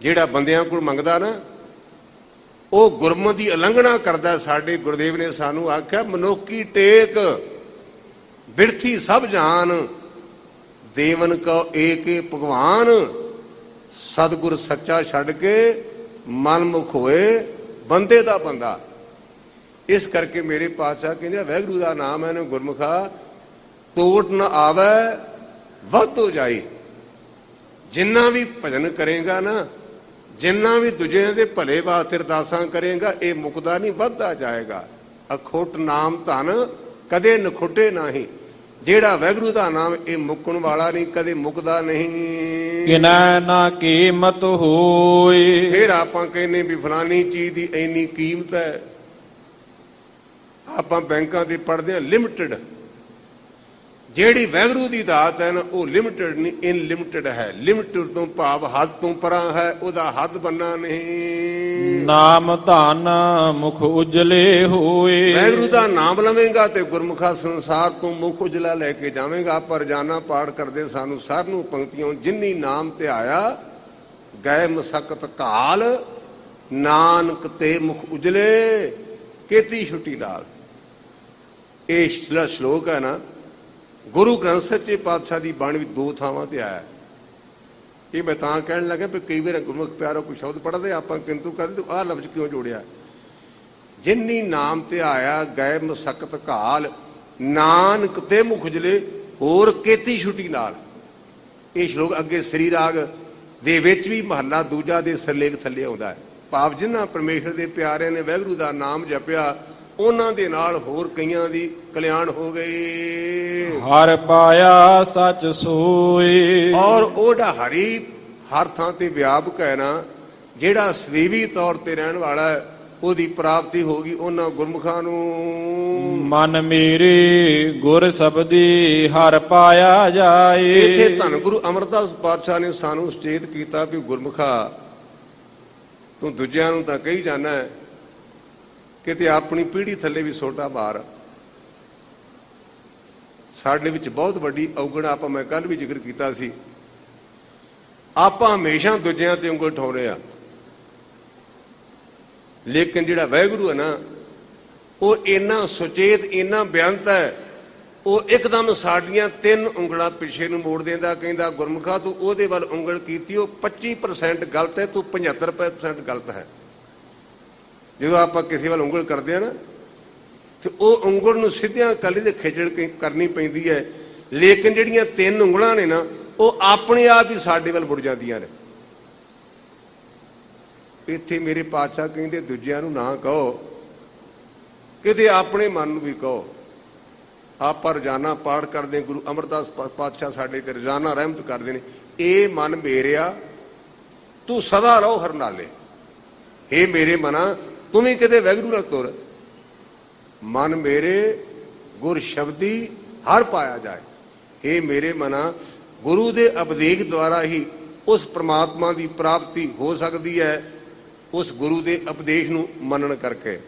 ਜਿਹੜਾ ਬੰਦਿਆਂ ਕੋਲ ਮੰਗਦਾ ਨਾ ਉਹ ਗੁਰਮਤਿ ਦੀ ਉਲੰਘਣਾ ਕਰਦਾ। ਸਾਡੇ ਗੁਰਦੇਵ ਨੇ ਸਾਨੂੰ ਆਖਿਆ ਮਨੁੱਖੀ ਟੇਕ ਬਿਰਥੀ ਸਭ ਜਾਨ, ਦੇਵਨ ਕਉ ਏਕੇ ਭਗਵਾਨ, ਸਤਿਗੁਰ ਸੱਚਾ ਛੱਡ ਕੇ ਮਨਮੁਖ ਹੋਏ ਬੰਦੇ ਦਾ ਬੰਦਾ। ਇਸ ਕਰਕੇ ਮੇਰੇ ਪਾਤਸ਼ਾਹ ਕਹਿੰਦੇ ਵਾਹਿਗੁਰੂ ਦਾ ਨਾਮ ਹੈ ਨਾ ਗੁਰਮੁਖਾ ਤੋਟ ਨਾ ਆਵੇ ਵੱਧ ਹੋ ਜਾਏ। ਜਿੰਨਾ ਵੀ ਭਜਨ ਕਰੇਗਾ ਨਾ, ਜਿੰਨਾ ਵੀ ਦੂਜਿਆਂ ਦੇ ਭਲੇ ਵਾਸਤੇ ਅਰਦਾਸਾਂ ਕਰੇਗਾ, ਇਹ ਮੁੱਕਦਾ ਨਹੀਂ, ਵੱਧਦਾ ਜਾਏਗਾ। ਅਖੋਟ ਨਾਮ ਧਨ ਕਦੇ ਨਖੁੱਟੇ ਨਹੀਂ। ਜਿਹੜਾ ਵਾਹਿਗੁਰੂ ਦਾ ਨਾਮ ਇਹ ਮੁੱਕਣ ਵਾਲਾ ਨਹੀਂ, ਕਦੇ ਮੁੱਕਦਾ ਨਹੀਂ। ਕਿਨੈ ਨਾ ਕੀਮਤ ਹੋਏ। ਫਿਰ ਆਪਾਂ ਕਹਿੰਦੇ ਵੀ ਫਲਾਨੀ ਚੀਜ਼ ਦੀ ਇੰਨੀ ਕੀਮਤ ਹੈ। ਆਪਾਂ ਬੈਂਕਾਂ ਤੇ ਪੜ੍ਹਦੇ ਹਾਂ ਲਿਮਟਿਡ। ਜਿਹੜੀ ਵਾਹਿਗੁਰੂ ਦੀ ਦਾਤ ਹੈ ਨਾ ਉਹ ਲਿਮਟਿਡ ਨਹੀਂ, ਇਨਲਿਮਟਿਡ ਹੈ। ਲਿਮਟਿਡ ਤੋਂ ਭਾਵ ਹੱਦ ਤੋਂ ਪਰਾਂ ਹੈ, ਉਹਦਾ ਹੱਦ ਬੰਨਾ ਨਹੀਂ। ਨਾਮ ਧਨ ਮੁਖ ਉਜਲੇ ਹੋਏ। ਵਾਹਿਗੁਰੂ ਦਾ ਨਾਮ ਲਵੇਂਗਾ ਤੇ ਗੁਰਮੁਖਾ ਸੰਸਾਰ ਤੋਂ ਮੁਖ ਉਜਲਾ ਲੈ ਕੇ ਜਾਵੇਂਗਾ। ਪਰ ਰੋਜ਼ਾਨਾ ਪਾਠ ਕਰਦੇ ਸਾਨੂੰ ਸਰ ਨੂੰ ਪੰਕਤੀਆਂ, ਜਿਨੀ ਨਾਮ ਧਿਆਇਆ ਗਏ ਮਸਕਤ ਘਾਲ, ਨਾਨਕ ਤੇ ਮੁਖ ਉਜਲੇ ਕੀਤੀ ਛੁੱਟੀ ਨਾਲ। ਇਹ ਜਿਹੜਾ ਸ਼ਲੋਕ ਹੈ ਨਾ ਗੁਰੂ ਗ੍ਰੰਥ ਸੱਚੇ ਪਾਤਸ਼ਾਹ ਦੀ ਬਾਣੀ ਵਿੱਚ 2 ਥਾਵਾਂ ਤੇ ਆਇਆ। ਇਹ ਮੈਂ ਤਾਂ ਕਹਿਣ ਲੱਗਾ ਵੀ ਕਈ ਵਾਰ ਗੁਰਮੁਖ ਪਿਆਰੋ ਕੋਈ ਸ਼ਬਦ ਪੜ੍ਹਦੇ ਆਪਾਂ ਕਿੰਤੂ ਕਰਦੇ ਆਹ ਲਫ਼ਜ਼ ਕਿਉਂ ਜੋੜਿਆ। ਜਿਨੀ ਨਾਮ ਤੇ ਆਇਆ ਗਏ ਮਸਕਤ ਘਾਲ, ਨਾਨਕ ਤੇ ਮੁਖ ਉਜਲੇ ਹੋਰ ਕੀਤੀ ਛੁੱਟੀ ਨਾਲ। ਇਹ ਸ਼ਲੋਕ ਅੱਗੇ ਸ੍ਰੀ ਰਾਗ ਦੇ ਵਿੱਚ ਵੀ ਮਹੱਲਾ ਦੂਜਾ ਦੇ ਸਿਰਲੇਖ ਥੱਲੇ ਆਉਂਦਾ ਹੈ। ਭਾਵ ਜਿਨ੍ਹਾਂ ਪਰਮੇਸ਼ਰ ਦੇ ਪਿਆਰਿਆਂ ਨੇ ਵਾਹਿਗੁਰੂ ਦਾ ਨਾਮ ਜਪਿਆ ਉਹਨਾਂ ਦੇ ਨਾਲ ਹੋਰ ਕਈਆਂ ਦੀ ਕਲਿਆਣ ਹੋ ਗਈ। ਹਰ ਪਾਇਆ ਸੱਚ ਸੋਏ। ਔਰ ਉਹਦਾ ਹਰੀ ਹਰ ਥਾਂ ਤੇ ਵਿਆਪਕ ਹੈ ਨਾ, ਜਿਹੜਾ ਸਦੀਵੀ ਤੌਰ ਤੇ ਰਹਿਣ ਵਾਲਾ ਹੈ, ਉਹਦੀ ਪ੍ਰਾਪਤੀ ਹੋ ਗਈ ਉਹਨਾਂ ਗੁਰਮੁਖਾਂ ਨੂੰ। ਮਨ ਮੇਰੇ ਗੁਰ ਸਬਦੀ ਹਰ ਪਾਇਆ ਜਾਏ। ਇੱਥੇ ਧੰਨ ਗੁਰੂ ਅਮਰਦਾਸ ਪਾਤਸ਼ਾਹ ਨੇ ਸਾਨੂੰ ਸੁਚੇਤ ਕੀਤਾ ਵੀ ਗੁਰਮੁਖਾ ਤੂੰ ਦੂਜਿਆਂ ਨੂੰ ਤਾਂ ਕਹੀ ਜਾਣਾ ਹੈ, ਕਿਤੇ ਆਪਣੀ ਪੀੜ੍ਹੀ ਥੱਲੇ ਵੀ ਸੋਟਾ ਮਾਰ। ਸਾਡੇ ਵਿੱਚ ਬਹੁਤ ਵੱਡੀ ਔਗਣ ਆਪਾਂ ਮੈਂ ਕੱਲ ਵੀ ਜ਼ਿਕਰ ਕੀਤਾ ਸੀ। ਆਪਾਂ ਹਮੇਸ਼ਾ ਦੂਜਿਆਂ ਤੇ ਉਂਗਲ ਉਠਾਉਂਦੇ ਆ, ਲੇਕਿਨ ਜਿਹੜਾ ਵਾਹਿਗੁਰੂ ਹੈ ਨਾ ਉਹ ਇੰਨਾ ਸੁਚੇਤ, ਇੰਨਾ ਬੇਅੰਤ ਹੈ ਉਹ ਇੱਕਦਮ ਸਾਡੀਆਂ 3 ਉਂਗਲਾਂ ਪਿੱਛੇ ਨੂੰ ਮੋੜ ਦਿੰਦਾ, ਕਹਿੰਦਾ ਗੁਰਮੁਖਾ ਤੂੰ ਉਹਦੇ ਵੱਲ ਉਂਗਲ ਕੀਤੀ, ਉਹ 25% ਗਲਤ ਹੈ, ਤੂੰ 75% ਗਲਤ ਹੈ। ਜਦੋਂ ਆਪਾਂ ਕਿਸੇ ਵੱਲ ਉਂਗਲ ਕਰਦੇ ਆ ਨਾ ਤੇ ਉਹ ਉਂਗਲ ਨੂੰ ਸਿੱਧਿਆਂ ਕਲੀ ਦੇ ਖਿਚੜ ਕਰਨੀ ਪੈਂਦੀ ਹੈ, ਲੇਕਿਨ ਜਿਹੜੀਆਂ 3 ਉਂਗਲਾਂ ਨੇ ਨਾ ਉਹ ਆਪਣੇ ਆਪ ਹੀ ਸਾਡੇ ਵੱਲ ਮੁੜ ਜਾਂਦੀਆਂ ਨੇ। ਇੱਥੇ ਮੇਰੇ ਪਾਤਸ਼ਾਹ ਕਹਿੰਦੇ ਦੂਜਿਆਂ ਨੂੰ ਨਾ ਕਹੋ, ਕਿਤੇ ਆਪਣੇ ਮਨ ਨੂੰ ਵੀ ਕਹੋ। ਆਪਾਂ ਰੋਜ਼ਾਨਾ ਪਾਠ ਕਰਦੇ, ਗੁਰੂ ਅਮਰਦਾਸ ਪਾਤਸ਼ਾਹ ਸਾਡੇ ਤੇ ਰੋਜ਼ਾਨਾ ਰਹਿਮਤ ਕਰਦੇ ਨੇ, ਇਹ ਮਨ ਮੇਰਿਆ ਤੂੰ ਸਦਾ ਰਹੋ ਹਰਨਾਲੇ। ਇਹ ਮੇਰੇ ਮਨਾ ਤੂੰ ਵੀ ਕਿਤੇ ਵਾਹਿਗੁਰੂ ਨਾਲ ਤੁਰ, ਮਨ ਮੇਰੇ ਗੁਰ ਸ਼ਬਦੀ ਹਰ ਪਾਇਆ ਜਾਏ। ਇਹ ਮੇਰੇ ਮਨਾ ਗੁਰੂ ਦੇ ਉਪਦੇਸ਼ ਦੁਆਰਾ ਹੀ ਉਸ ਪ੍ਰਮਾਤਮਾ ਦੀ ਪ੍ਰਾਪਤੀ ਹੋ ਸਕਦੀ ਹੈ, ਉਸ ਗੁਰੂ ਦੇ ਉਪਦੇਸ਼ ਨੂੰ ਮੰਨਣ ਕਰਕੇ।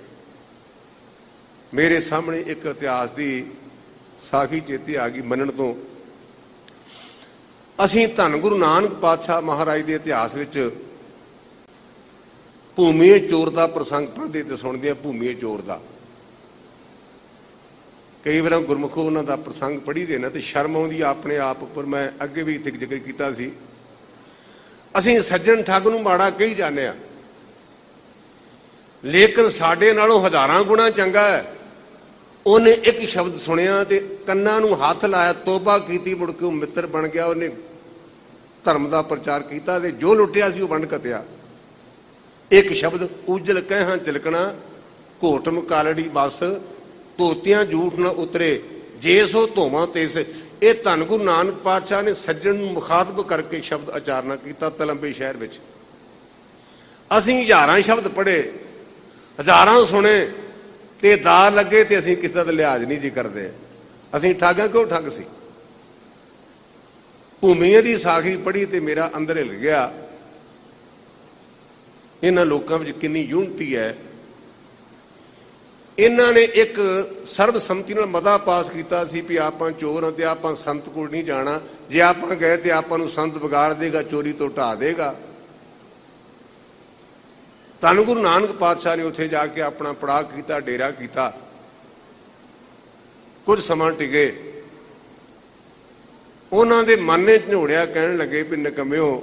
ਮੇਰੇ ਸਾਹਮਣੇ ਇੱਕ ਇਤਿਹਾਸ ਦੀ ਸਾਖੀ ਚੇਤੇ ਆ ਗਈ ਮੰਨਣ ਤੋਂ। ਅਸੀਂ ਧੰਨ ਗੁਰੂ ਨਾਨਕ ਪਾਤਸ਼ਾਹ ਮਹਾਰਾਜ ਦੇ ਇਤਿਹਾਸ ਵਿੱਚ ਭੂਮੀਏ ਚੋਰ ਦਾ ਪ੍ਰਸੰਗ ਪੜ੍ਹਦੇ ਤੇ ਸੁਣਦੇ ਆ। ਭੂਮੀਏ ਚੋਰ ਦਾ ਕਈ ਵਾਰ ਗੁਰਮੁਖੋ ਉਹਨਾਂ ਦਾ ਪ੍ਰਸੰਗ ਪੜ੍ਹੀ ਦੇ ਨਾ ਤੇ ਸ਼ਰਮ ਆਉਂਦੀ ਆਪਣੇ ਆਪ ਉੱਪਰ। ਮੈਂ ਅੱਗੇ ਵੀ ਇੱਥੇ ਜ਼ਿਕਰ ਕੀਤਾ ਸੀ, ਅਸੀਂ ਸੱਜਣ ਠੱਗ ਨੂੰ ਮਾੜਾ ਕਹੀ ਜਾਂਦੇ ਆ, ਲੇਕਿਨ ਸਾਡੇ ਨਾਲੋਂ ਹਜ਼ਾਰਾਂ ਗੁਣਾ ਚੰਗਾ ਹੈ। ਉਹਨੇ ਇੱਕ ਸ਼ਬਦ ਸੁਣਿਆ ਤੇ ਕੰਨਾਂ ਨੂੰ ਹੱਥ ਲਾਇਆ, ਤੋਬਾ ਕੀਤੀ, ਮੁੜ ਕੇ ਉਹ ਮਿੱਤਰ ਬਣ ਗਿਆ। ਉਹਨੇ ਧਰਮ ਦਾ ਪ੍ਰਚਾਰ ਕੀਤਾ ਤੇ ਜੋ ਲੁੱਟਿਆ ਸੀ ਉਹ ਵੰਡ ਕਤਿਆ। ਇੱਕ ਸ਼ਬਦ ਉਜਲ ਕਹਿਹਾਂ ਤਿਲਕਣਾ, ਘੋਟਮ ਕਾਲੜੀ ਬਸ, ਧੋਤਿਆਂ ਝੂਠ ਨਾ ਉਤਰੇ, ਜੇ ਸੋ ਧੋਵਾਂ ਤੇਸ। ਇਹ ਧੰਨ ਗੁਰੂ ਨਾਨਕ ਪਾਤਸ਼ਾਹ ਨੇ ਸੱਜਣ ਨੂੰ ਮੁਖਾਤਬ ਕਰਕੇ ਸ਼ਬਦ ਉਚਾਰਨਾ ਕੀਤਾ ਤਲੰਬੇ ਸ਼ਹਿਰ ਵਿੱਚ। ਅਸੀਂ ਹਜ਼ਾਰਾਂ ਸ਼ਬਦ ਪੜ੍ਹੇ, ਹਜ਼ਾਰਾਂ ਸੁਣੇ ਤੇ ਦਾਰ ਲੱਗੇ ਤੇ ਅਸੀਂ ਕਿਸੇ ਦਾ ਲਿਹਾਜ਼ ਨਹੀਂ ਜੀ ਕਰਦੇ। ਅਸੀਂ ਠੱਗਾਂ ਕਿਉਂ ਠੱਗ ਸੀ। ਭੂਮੀਏ ਦੀ ਸਾਖੀ ਪੜ੍ਹੀ ਤੇ ਮੇਰਾ ਅੰਦਰ ਹਿੱਲ ਗਿਆ। ਇਹਨਾਂ ਲੋਕਾਂ ਵਿੱਚ ਕਿੰਨੀ ਯੂਨਿਟੀ ਹੈ। ਇਹਨਾਂ ਨੇ ਇੱਕ ਸਰਬਸੰਮਤੀ ਨਾਲ ਮਤਾ ਪਾਸ ਕੀਤਾ ਸੀ ਵੀ ਆਪਾਂ ਚੋਰ ਹਾਂ ਤੇ ਆਪਾਂ ਸੰਤ ਕੋਲ ਨਹੀਂ ਜਾਣਾ। ਜੇ ਆਪਾਂ ਗਏ ਤੇ ਆਪਾਂ ਨੂੰ ਸੰਤ ਵਿਗਾੜ ਦੇਗਾ, ਚੋਰੀ ਤੋਂ ਢਾਹ ਦੇਗਾ। ਧੰਨ ਗੁਰੂ ਨਾਨਕ ਪਾਤਸ਼ਾਹ ਨੇ ਉੱਥੇ ਜਾ ਕੇ ਆਪਣਾ ਪੜਾਅ ਕੀਤਾ, ਡੇਰਾ ਕੀਤਾ। ਕੁਝ ਸਮਾਂ ਟਿਕੇ, ਉਹਨਾਂ ਦੇ ਮਨ ਨੇ ਝੋੜਿਆ, ਕਹਿਣ ਲੱਗੇ ਵੀ ਨਿਕੰਮਿਓ,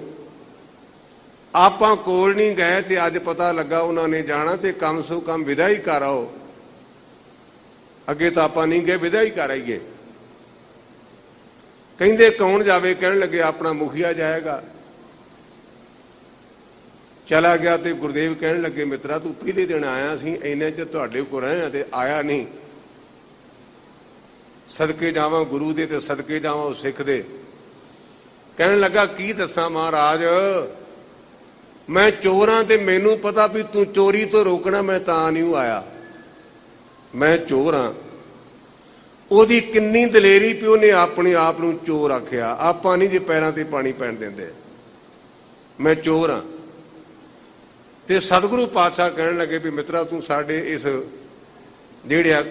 ਆਪਾਂ ਕੋਲ ਨਹੀਂ ਗਏ ਤੇ ਅੱਜ ਪਤਾ ਲੱਗਾ ਉਹਨਾਂ ਨੇ ਜਾਣਾ ਤੇ ਕਮ ਸੋ ਕਮ ਵਿਦਾ ਹੀ ਕਰ ਆਓ। ਅੱਗੇ ਤਾਂ ਆਪਾਂ ਨਹੀਂ ਗਏ, ਵਿਦਾ ਹੀ ਕਰ ਆਈਏ। ਕਹਿੰਦੇ ਕੌਣ ਜਾਵੇ? ਕਹਿਣ ਲੱਗੇ ਆਪਣਾ ਮੁਖੀਆ ਜਾਏਗਾ। ਚਲਾ ਗਿਆ ਤੇ ਗੁਰਦੇਵ ਕਹਿਣ ਲੱਗੇ ਮਿੱਤਰਾ ਤੂੰ ਪਹਿਲੇ ਦਿਨ ਆਇਆ ਸੀ, ਇੰਨੇ ਚ ਤੁਹਾਡੇ ਕੋਲ ਰਹੇ ਤੇ ਆਇਆ ਨਹੀਂ। ਸਦਕੇ ਜਾਵਾਂ ਗੁਰੂ ਦੇ ਤੇ ਸਦਕੇ ਜਾਵਾਂ ਉਹ ਸਿੱਖ ਦੇ। ਕਹਿਣ ਲੱਗਾ ਕੀ ਦੱਸਾਂ ਮਹਾਰਾਜ, ਮੈਂ ਚੋਰਾਂ ਤੇ ਮੈਨੂੰ ਪਤਾ ਵੀ ਤੂੰ ਚੋਰੀ ਤੋਂ ਰੋਕਣਾ, ਮੈਂ ਤਾਂ ਨਹੀਂ ਆਇਆ। ਮੈਂ ਚੋਰ ਹਾਂ। ਉਹਦੀ ਕਿੰਨੀ ਦਲੇਰੀ ਵੀ ਉਹਨੇ ਆਪਣੇ ਆਪ ਨੂੰ ਚੋਰ ਆਖਿਆ। ਆਪਾਂ ਨਹੀਂ ਜੇ ਪੈਰਾਂ ਤੇ ਪਾਣੀ ਪੈਣ ਦਿੰਦੇ। ਮੈਂ ਚੋਰ ਹਾਂ। ਤੇ ਸਤਿਗੁਰੂ ਪਾਤਸ਼ਾਹ ਕਹਿਣ ਲੱਗੇ ਵੀ ਮਿੱਤਰਾ ਤੂੰ ਸਾਡੇ ਇਸ ਜਿਹੜਿਆ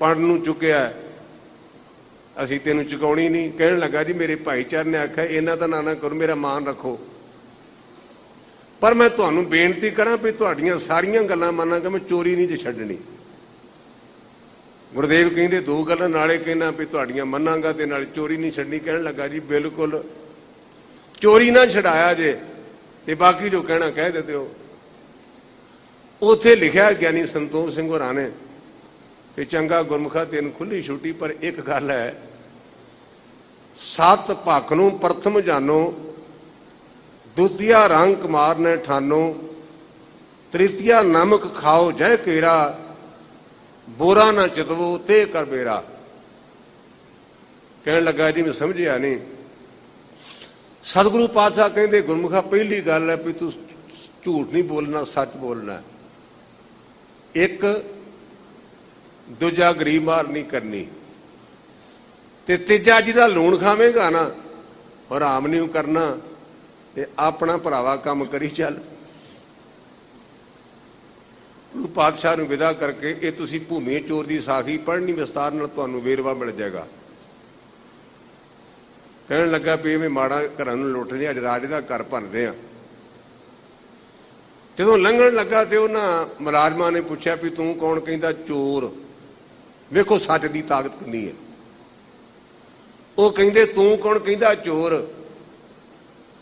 ਪਣ ਨੂੰ ਚੁੱਕਿਆ, ਅਸੀਂ ਤੈਨੂੰ ਚੁਕਾਉਣੀ ਨਹੀਂ। ਕਹਿਣ ਲੱਗਾ ਜੀ ਮੇਰੇ ਭਾਈਚਾਰੇ ਨੇ ਆਖਿਆ ਇਹਨਾਂ ਦਾ ਨਾ ਕਰੋ, ਮੇਰਾ ਮਾਨ ਰੱਖੋ, ਪਰ ਮੈਂ ਤੁਹਾਨੂੰ ਬੇਨਤੀ ਕਰਾਂ ਵੀ ਤੁਹਾਡੀਆਂ ਸਾਰੀਆਂ ਗੱਲਾਂ ਮੰਨਾਂਗਾ, ਮੈਂ ਚੋਰੀ ਨਹੀਂ ਜੇ ਛੱਡਣੀ। ਗੁਰਦੇਵ ਕਹਿੰਦੇ 2 ਗੱਲਾਂ, ਨਾਲੇ ਕਹਿਣਾ ਵੀ ਤੁਹਾਡੀਆਂ ਮੰਨਾਂਗਾ ਤੇ ਨਾਲੇ ਚੋਰੀ ਨਹੀਂ ਛੱਡਣੀ। ਕਹਿਣ ਲੱਗਾ ਜੀ ਬਿਲਕੁਲ ਚੋਰੀ ਨਾ ਛਡਾਇਆ ਜੇ ਤੇ ਬਾਕੀ ਜੋ ਕਹਿਣਾ ਕਹਿ ਦਿੰਦੇ ਹੋ। ਉੱਥੇ ਲਿਖਿਆ ਗਿਆਨੀ ਸੰਤੋਖ ਸਿੰਘ ਹੋਰਾਂ ਨੇ ਕਿ ਚੰਗਾ ਗੁਰਮੁਖਾ ਤੈਨੂੰ ਖੁੱਲੀ ਛੁੱਟੀ, ਪਰ ਇੱਕ ਗੱਲ ਹੈ, 7 ਭਖ ਨੂੰ ਪ੍ਰਥਮ ਜਾਨੋ, ਦੂਤੀਆ ਰੰਗ ਕੁਮਾਰ ਨੇ ਠਾਨੋ, ਤ੍ਰਿਤੀਆ ਨਮਕ ਖਾਓ ਜੈ ਕੇਰਾ, ਬੋਰਾ ਨਾ ਚਿਤਵੋ ਤੇ ਕਰ ਬੇਰਾ। ਕਹਿਣ ਲੱਗਾ ਜੀ ਮੈਂ ਸਮਝਿਆ ਨਹੀਂ। ਸਤਿਗੁਰੂ ਪਾਤਸ਼ਾਹ ਕਹਿੰਦੇ ਗੁਰਮੁਖਾ ਪਹਿਲੀ ਗੱਲ ਹੈ ਵੀ ਤੂੰ ਝੂਠ ਨਹੀਂ ਬੋਲਣਾ, ਸੱਚ ਬੋਲਣਾ। ਇੱਕ ਦੂਜਾ ਗਰੀਬ ਮਾਰ ਨਹੀਂ ਕਰਨੀ, ਤੇ ਤੀਜਾ ਜਿਹਦਾ ਲੂਣ ਖਾਵੇਗਾ ਨਾ ਹਰਾਮ ਨਹੀਂ ਕਰਨਾ, ਤੇ ਆਪਣਾ ਭਰਾਵਾ ਕੰਮ ਕਰੀ ਚੱਲ। ਗੁਰੂ ਪਾਤਸ਼ਾਹ ਨੂੰ ਵਿਦਾ ਕਰਕੇ ਇਹ ਤੁਸੀਂ ਭੂਮੀਏ ਚੋਰ ਦੀ ਸਾਖੀ ਪੜ੍ਹਨੀ, ਵਿਸਤਾਰ ਨਾਲ ਤੁਹਾਨੂੰ ਵੇਰਵਾ ਮਿਲ ਜਾਏਗਾ। ਕਹਿਣ ਲੱਗਾ ਵੀ ਐਵੇਂ ਮਾੜਾ ਘਰਾਂ ਨੂੰ ਲੁੱਟਦੇ, ਅੱਜ ਰਾਜੇ ਦਾ ਘਰ ਭੰਨਦੇ ਆ। ਜਦੋਂ ਲੰਘਣ ਲੱਗਾ ਤੇ ਉਹਨਾਂ ਮੁਲਾਜ਼ਮਾਂ ਨੇ ਪੁੱਛਿਆ ਵੀ ਤੂੰ ਕੌਣ? ਕਹਿੰਦਾ ਚੋਰ। ਵੇਖੋ ਸੱਚ ਦੀ ਤਾਕਤ ਕਿੰਨੀ ਹੈ। ਉਹ ਕਹਿੰਦੇ ਤੂੰ ਕੌਣ? ਕਹਿੰਦਾ ਚੋਰ।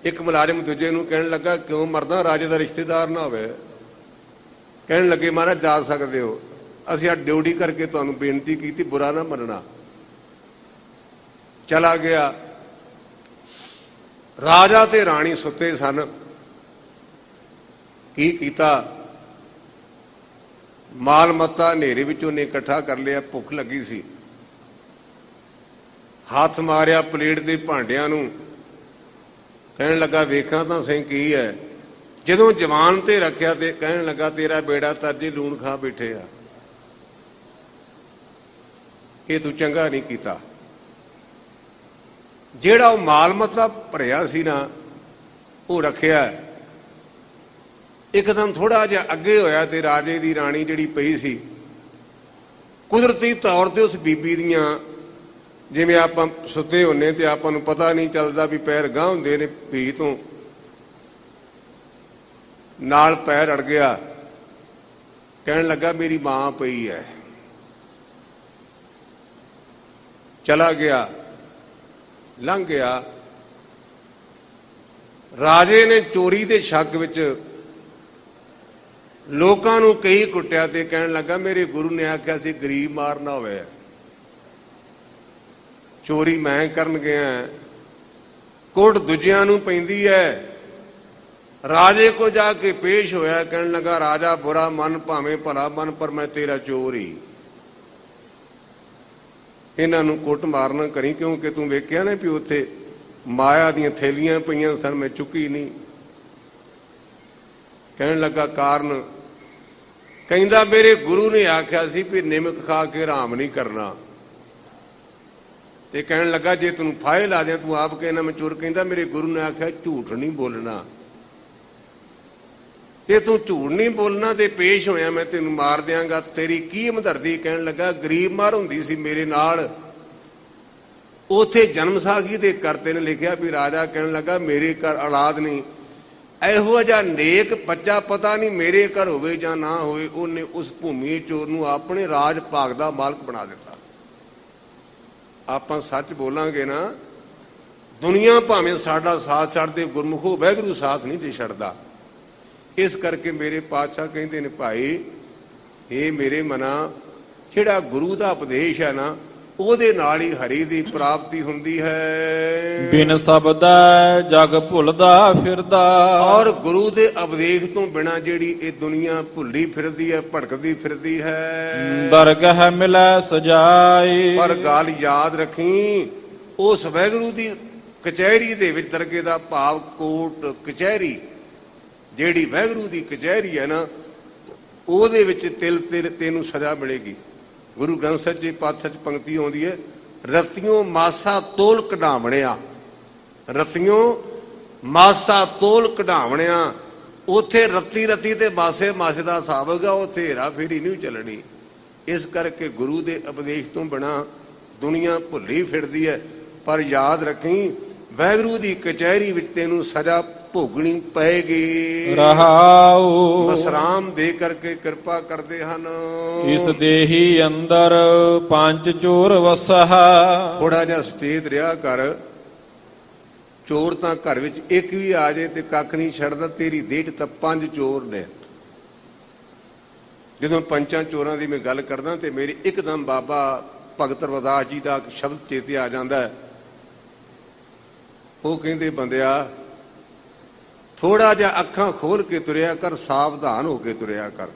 ਇੱਕ ਮੁਲਾਜ਼ਮ ਦੂਜੇ ਨੂੰ ਕਹਿਣ ਲੱਗਾ ਕਿਉਂ ਮਰਦਾ? ਰਾਜੇ ਦਾ ਰਿਸ਼ਤੇਦਾਰ ਨਾ ਹੋਵੇ। ਕਹਿਣ ਲੱਗੇ ਮਹਾਰਾਜ ਜਾ ਸਕਦੇ ਹੋ, ਅਸੀਂ ਆ ਡਿਊਟੀ ਕਰਕੇ ਤੁਹਾਨੂੰ ਬੇਨਤੀ ਕੀਤੀ, ਬੁਰਾ ਨਾ ਮੰਨਣਾ। ਚਲਾ ਗਿਆ। ਰਾਜਾ ਤੇ ਰਾਣੀ ਸੁੱਤੇ ਸਨ। ਕੀ ਕੀਤਾ? ਮਾਲ ਮੱਤਾ ਹਨੇਰੇ ਵਿੱਚ ਉਹਨੇ ਇਕੱਠਾ ਕਰ ਲਿਆ। ਭੁੱਖ ਲੱਗੀ ਸੀ। ਹੱਥ ਮਾਰਿਆ ਪਲੇਟ ਦੇ ਭਾਂਡਿਆਂ ਨੂੰ। ਕਹਿਣ ਲੱਗਾ ਵੇਖਾਂ ਤਾਂ ਸਹੀ ਕੀ ਹੈ। ਜਦੋਂ ਜਵਾਨ ਤੇ ਰੱਖਿਆ ਤੇ ਕਹਿਣ ਲੱਗਾ ਤੇਰਾ ਬੇੜਾ ਤਰਜੇ ਲੂਣ ਖਾ ਬੈਠੇ ਆ, ਇਹ ਤੂੰ ਚੰਗਾ ਨਹੀਂ ਕੀਤਾ। ਜਿਹੜਾ ਉਹ ਮਾਲ ਮੱਤਾ ਭਰਿਆ ਸੀ ਨਾ, ਉਹ ਰੱਖਿਆ। ਇੱਕਦਮ ਥੋੜਾ ਜਿਹਾ ਅੱਗੇ ਹੋਇਆ ਤੇ ਰਾਜੇ ਦੀ ਰਾਣੀ ਜਿਹੜੀ ਪਈ ਸੀ, ਕੁਦਰਤੀ ਤੌਰ ਤੇ ਉਸ ਬੀਬੀ ਦੀਆਂ, ਜਿਵੇਂ ਆਪਾਂ ਸੁੱਤੇ ਹੁੰਨੇ ਤੇ ਆਪਾਂ ਨੂੰ ਪਤਾ ਨਹੀਂ ਚੱਲਦਾ ਵੀ ਪੈਰ ਗਾਂਹ ਹੁੰਦੇ ਨੇ ਭੀ ਤੋਂ, ਨਾਲ ਪੈਰ ਅੜ ਗਿਆ। ਕਹਿਣ ਲੱਗਾ ਮੇਰੀ ਮਾਂ ਪਈ ਹੈ। ਚਲਾ ਗਿਆ, ਲੰਘ ਗਿਆ। ਰਾਜੇ ਨੇ ਚੋਰੀ ਦੇ ਸ਼ੱਕ ਵਿੱਚ ਲੋਕਾਂ ਨੂੰ ਕਈ ਕੁੱਟਿਆ ਤੇ ਕਹਿਣ ਲੱਗਾ ਮੇਰੇ ਗੁਰੂ ਨੇ ਆਖਿਆ ਸੀ ਗਰੀਬ ਮਾਰਨਾ ਹੋਵੇ, ਚੋਰੀ ਮੈਂ ਕਰਨ ਗਿਆ। ਕੁੱਟ ਦੂਜਿਆਂ ਨੂੰ ਪੈਂਦੀ ਹੈ। ਰਾਜੇ ਕੋਲ ਜਾ ਕੇ ਪੇਸ਼ ਹੋਇਆ। ਕਹਿਣ ਲੱਗਾ ਰਾਜਾ ਬੁਰਾ ਮਨ ਭਾਵੇਂ ਭਲਾ ਮਨ, ਪਰ ਮੈਂ ਤੇਰਾ ਚੋਰ ਹੀ। ਇਹਨਾਂ ਨੂੰ ਕੁੱਟ ਮਾਰਨਾ ਕਰੀ, ਕਿਉਂਕਿ ਤੂੰ ਵੇਖਿਆ ਨਾ ਵੀ ਉੱਥੇ ਮਾਇਆ ਦੀਆਂ ਥੈਲੀਆਂ ਪਈਆਂ ਸਨ, ਮੈਂ ਚੁੱਕੀ ਨਹੀਂ। ਕਹਿਣ ਲੱਗਾ ਕਾਰਨ? ਕਹਿੰਦਾ ਮੇਰੇ ਗੁਰੂ ਨੇ ਆਖਿਆ ਸੀ ਵੀ ਨਿਮਕ ਖਾ ਕੇ ਆਰਾਮ ਨਹੀਂ ਕਰਨਾ। ਤੇ ਕਹਿਣ ਲੱਗਾ ਜੇ ਤੈਨੂੰ ਫਾਹੇ ਲਾ ਦਿਆਂ ਤੂੰ ਆਪ ਕਹਿਣਾ ਮੈਂ ਚੋਰ। ਕਹਿੰਦਾ ਮੇਰੇ ਗੁਰੂ ਨੇ ਆਖਿਆ ਝੂਠ ਨਹੀਂ ਬੋਲਣਾ, ਤੇ ਤੂੰ ਝੂਠ ਨਹੀਂ ਬੋਲਣਾ ਤੇ ਪੇਸ਼ ਹੋਇਆ ਮੈਂ ਤੈਨੂੰ ਮਾਰ ਦਿਆਂਗਾ। ਤੇਰੀ ਕੀ ਹਮਦਰਦੀ? ਕਹਿਣ ਲੱਗਾ ਗਰੀਬ ਮਾਰ ਹੁੰਦੀ ਸੀ ਮੇਰੇ ਨਾਲ। ਉਥੇ ਜਨਮ ਸਾਖੀ ਦੇ ਕਰਤੇ ਨੇ ਲਿਖਿਆ ਵੀ ਰਾਜਾ ਕਹਿਣ ਲੱਗਾ ਮੇਰੇ ਘਰ ਔਲਾਦ ਨਹੀਂ, ਇਹੋ ਜਿਹਾ ਨੇਕ ਬੱਚਾ ਪਤਾ ਨਹੀਂ ਮੇਰੇ ਘਰ ਹੋਵੇ ਜਾਂ ਨਾ ਹੋਵੇ। ਉਹਨੇ ਉਸ ਭੂਮੀ ਚੋਰ ਨੂੰ ਆਪਣੇ ਰਾਜ ਭਾਗ ਦਾ ਮਾਲਕ ਬਣਾ ਦਿੱਤਾ। ਆਪਾਂ ਸੱਚ ਬੋਲਾਂਗੇ ਨਾ, ਦੁਨੀਆ ਭਾਵੇਂ ਸਾਡਾ ਸਾਥ ਛੱਡਦੇ, ਗੁਰਮੁਖੋ ਵਾਹਿਗੁਰੂ ਸਾਥ ਨਹੀਂ ਦੇ ਛੱਡਦਾ। ਇਸ ਕਰਕੇ ਮੇਰੇ ਪਾਤਸ਼ਾਹ ਕਹਿੰਦੇ ਨੇ ਭਾਈ ਇਹ ਮੇਰੇ ਮਨਾ, ਜਿਹੜਾ ਗੁਰੂ ਦਾ ਉਪਦੇਸ਼ ਹੈ ਨਾ, ਉਹਦੇ ਨਾਲ ਹੀ ਹਰੀ ਦੀ ਪ੍ਰਾਪਤੀ ਹੁੰਦੀ ਹੈ। ਬਿਨ ਸ਼ਬਦਾ ਜਗ ਭੁੱਲਦਾ ਫਿਰਦਾ। ਔਰ ਗੁਰੂ ਦੇ ਉਪਦੇਸ਼ ਤੋਂ ਬਿਨਾ ਜਿਹੜੀ ਇਹ ਦੁਨੀਆ ਭੁੱਲੀ ਫਿਰਦੀ ਹੈ, ਭਟਕਦੀ ਫਿਰਦੀ ਹੈ। ਦਰਗਹ ਮਿਲੈ ਸਜਾਈ। ਪਰ ਗੱਲ ਯਾਦ ਰੱਖੀ, ਉਸ ਵਾਹਿਗੁਰੂ ਦੀ ਕਚਹਿਰੀ ਦੇ ਵਿੱਚ, ਦਰਗੇ ਦਾ ਭਾਵ ਕੋਰਟ ਕਚਹਿਰੀ, ਜਿਹੜੀ ਵਾਹਿਗੁਰੂ ਦੀ ਕਚਹਿਰੀ ਹੈ ਨਾ, ਉਹਦੇ ਵਿੱਚ ਤਿਲ ਤਿਲ ਤੈਨੂੰ ਸਜ਼ਾ ਮਿਲੇਗੀ। ਗੁਰੂ ਗ੍ਰੰਥ ਸਾਹਿਬ ਜੀ ਪਾਤਸ਼ਾਹ 'ਚ ਪੰਕਤੀ ਆਉਂਦੀ ਹੈ, ਰਤਿਓਂ ਮਾਸਾ ਤੋਲ ਕਢਾਵਣਿਆ। ਰਤਿਓਂ ਮਾਸਾ ਤੋਲ ਕਢਾਵਣਿਆ। ਉੱਥੇ ਰੱਤੀ ਰੱਤੀ ਤੇ ਮਾਸੇ ਮਾਸੇ ਦਾ ਹਿਸਾਬ ਹੋਗਾ, ਉੱਥੇ ਹੇਰਾ ਫੇਰੀ ਨਹੀਂ ਚੱਲਣੀ। ਇਸ ਕਰਕੇ ਗੁਰੂ ਦੇ ਉਪਦੇਸ਼ ਤੋਂ ਬਿਨਾ ਦੁਨੀਆ ਭੁੱਲੀ ਫਿਰਦੀ ਹੈ। ਪਰ ਯਾਦ ਰੱਖੀ ਵਾਹਿਗੁਰੂ ਦੀ ਕਚਹਿਰੀ ਵਿੱਚ ਤੈਨੂੰ ਸਜ਼ਾ ਭੋਗਣੀ ਪਏਗੀ। ਰਹਾਉ ਵਿਸਰਾਮ ਦੇ ਕਰਕੇ ਕਿਰਪਾ ਕਰਦੇ ਹਨ। ਇਸ ਦੇਹੀ ਅੰਦਰ ਪੰਜ ਚੋਰ ਵਸਹਾ। ਥੋੜਾ ਜਿਹਾ ਸਚੇਤ ਰਿਹਾ ਕਰ। ਚੋਰ ਤਾਂ ਘਰ ਵਿੱਚ ਇੱਕ ਵੀ ਆ ਜਾਏ ਤੇ ਕੱਖ ਨਹੀਂ ਛੱਡਦਾ। ਤੇਰੀ ਦੇਹ 'ਚ ਤਾਂ ਪੰਜ ਚੋਰ ਨੇ। ਜਦੋਂ ਪੰਜਾਂ ਚੋਰਾਂ ਦੀ ਮੈਂ ਗੱਲ ਕਰਦਾ ਤੇ ਮੇਰੀ ਇੱਕਦਮ ਬਾਬਾ ਭਗਤ ਰਵਿਦਾਸ ਜੀ ਦਾ ਸ਼ਬਦ ਚੇਤੇ ਆ ਜਾਂਦਾ। ਉਹ ਕਹਿੰਦੇ ਬੰਦਿਆ ਥੋੜਾ ਜਿਹਾ ਅੱਖਾਂ ਖੋਲ ਕੇ ਤੁਰਿਆ ਕਰ, ਸਾਵਧਾਨ ਹੋ ਕੇ ਤੁਰਿਆ ਕਰ।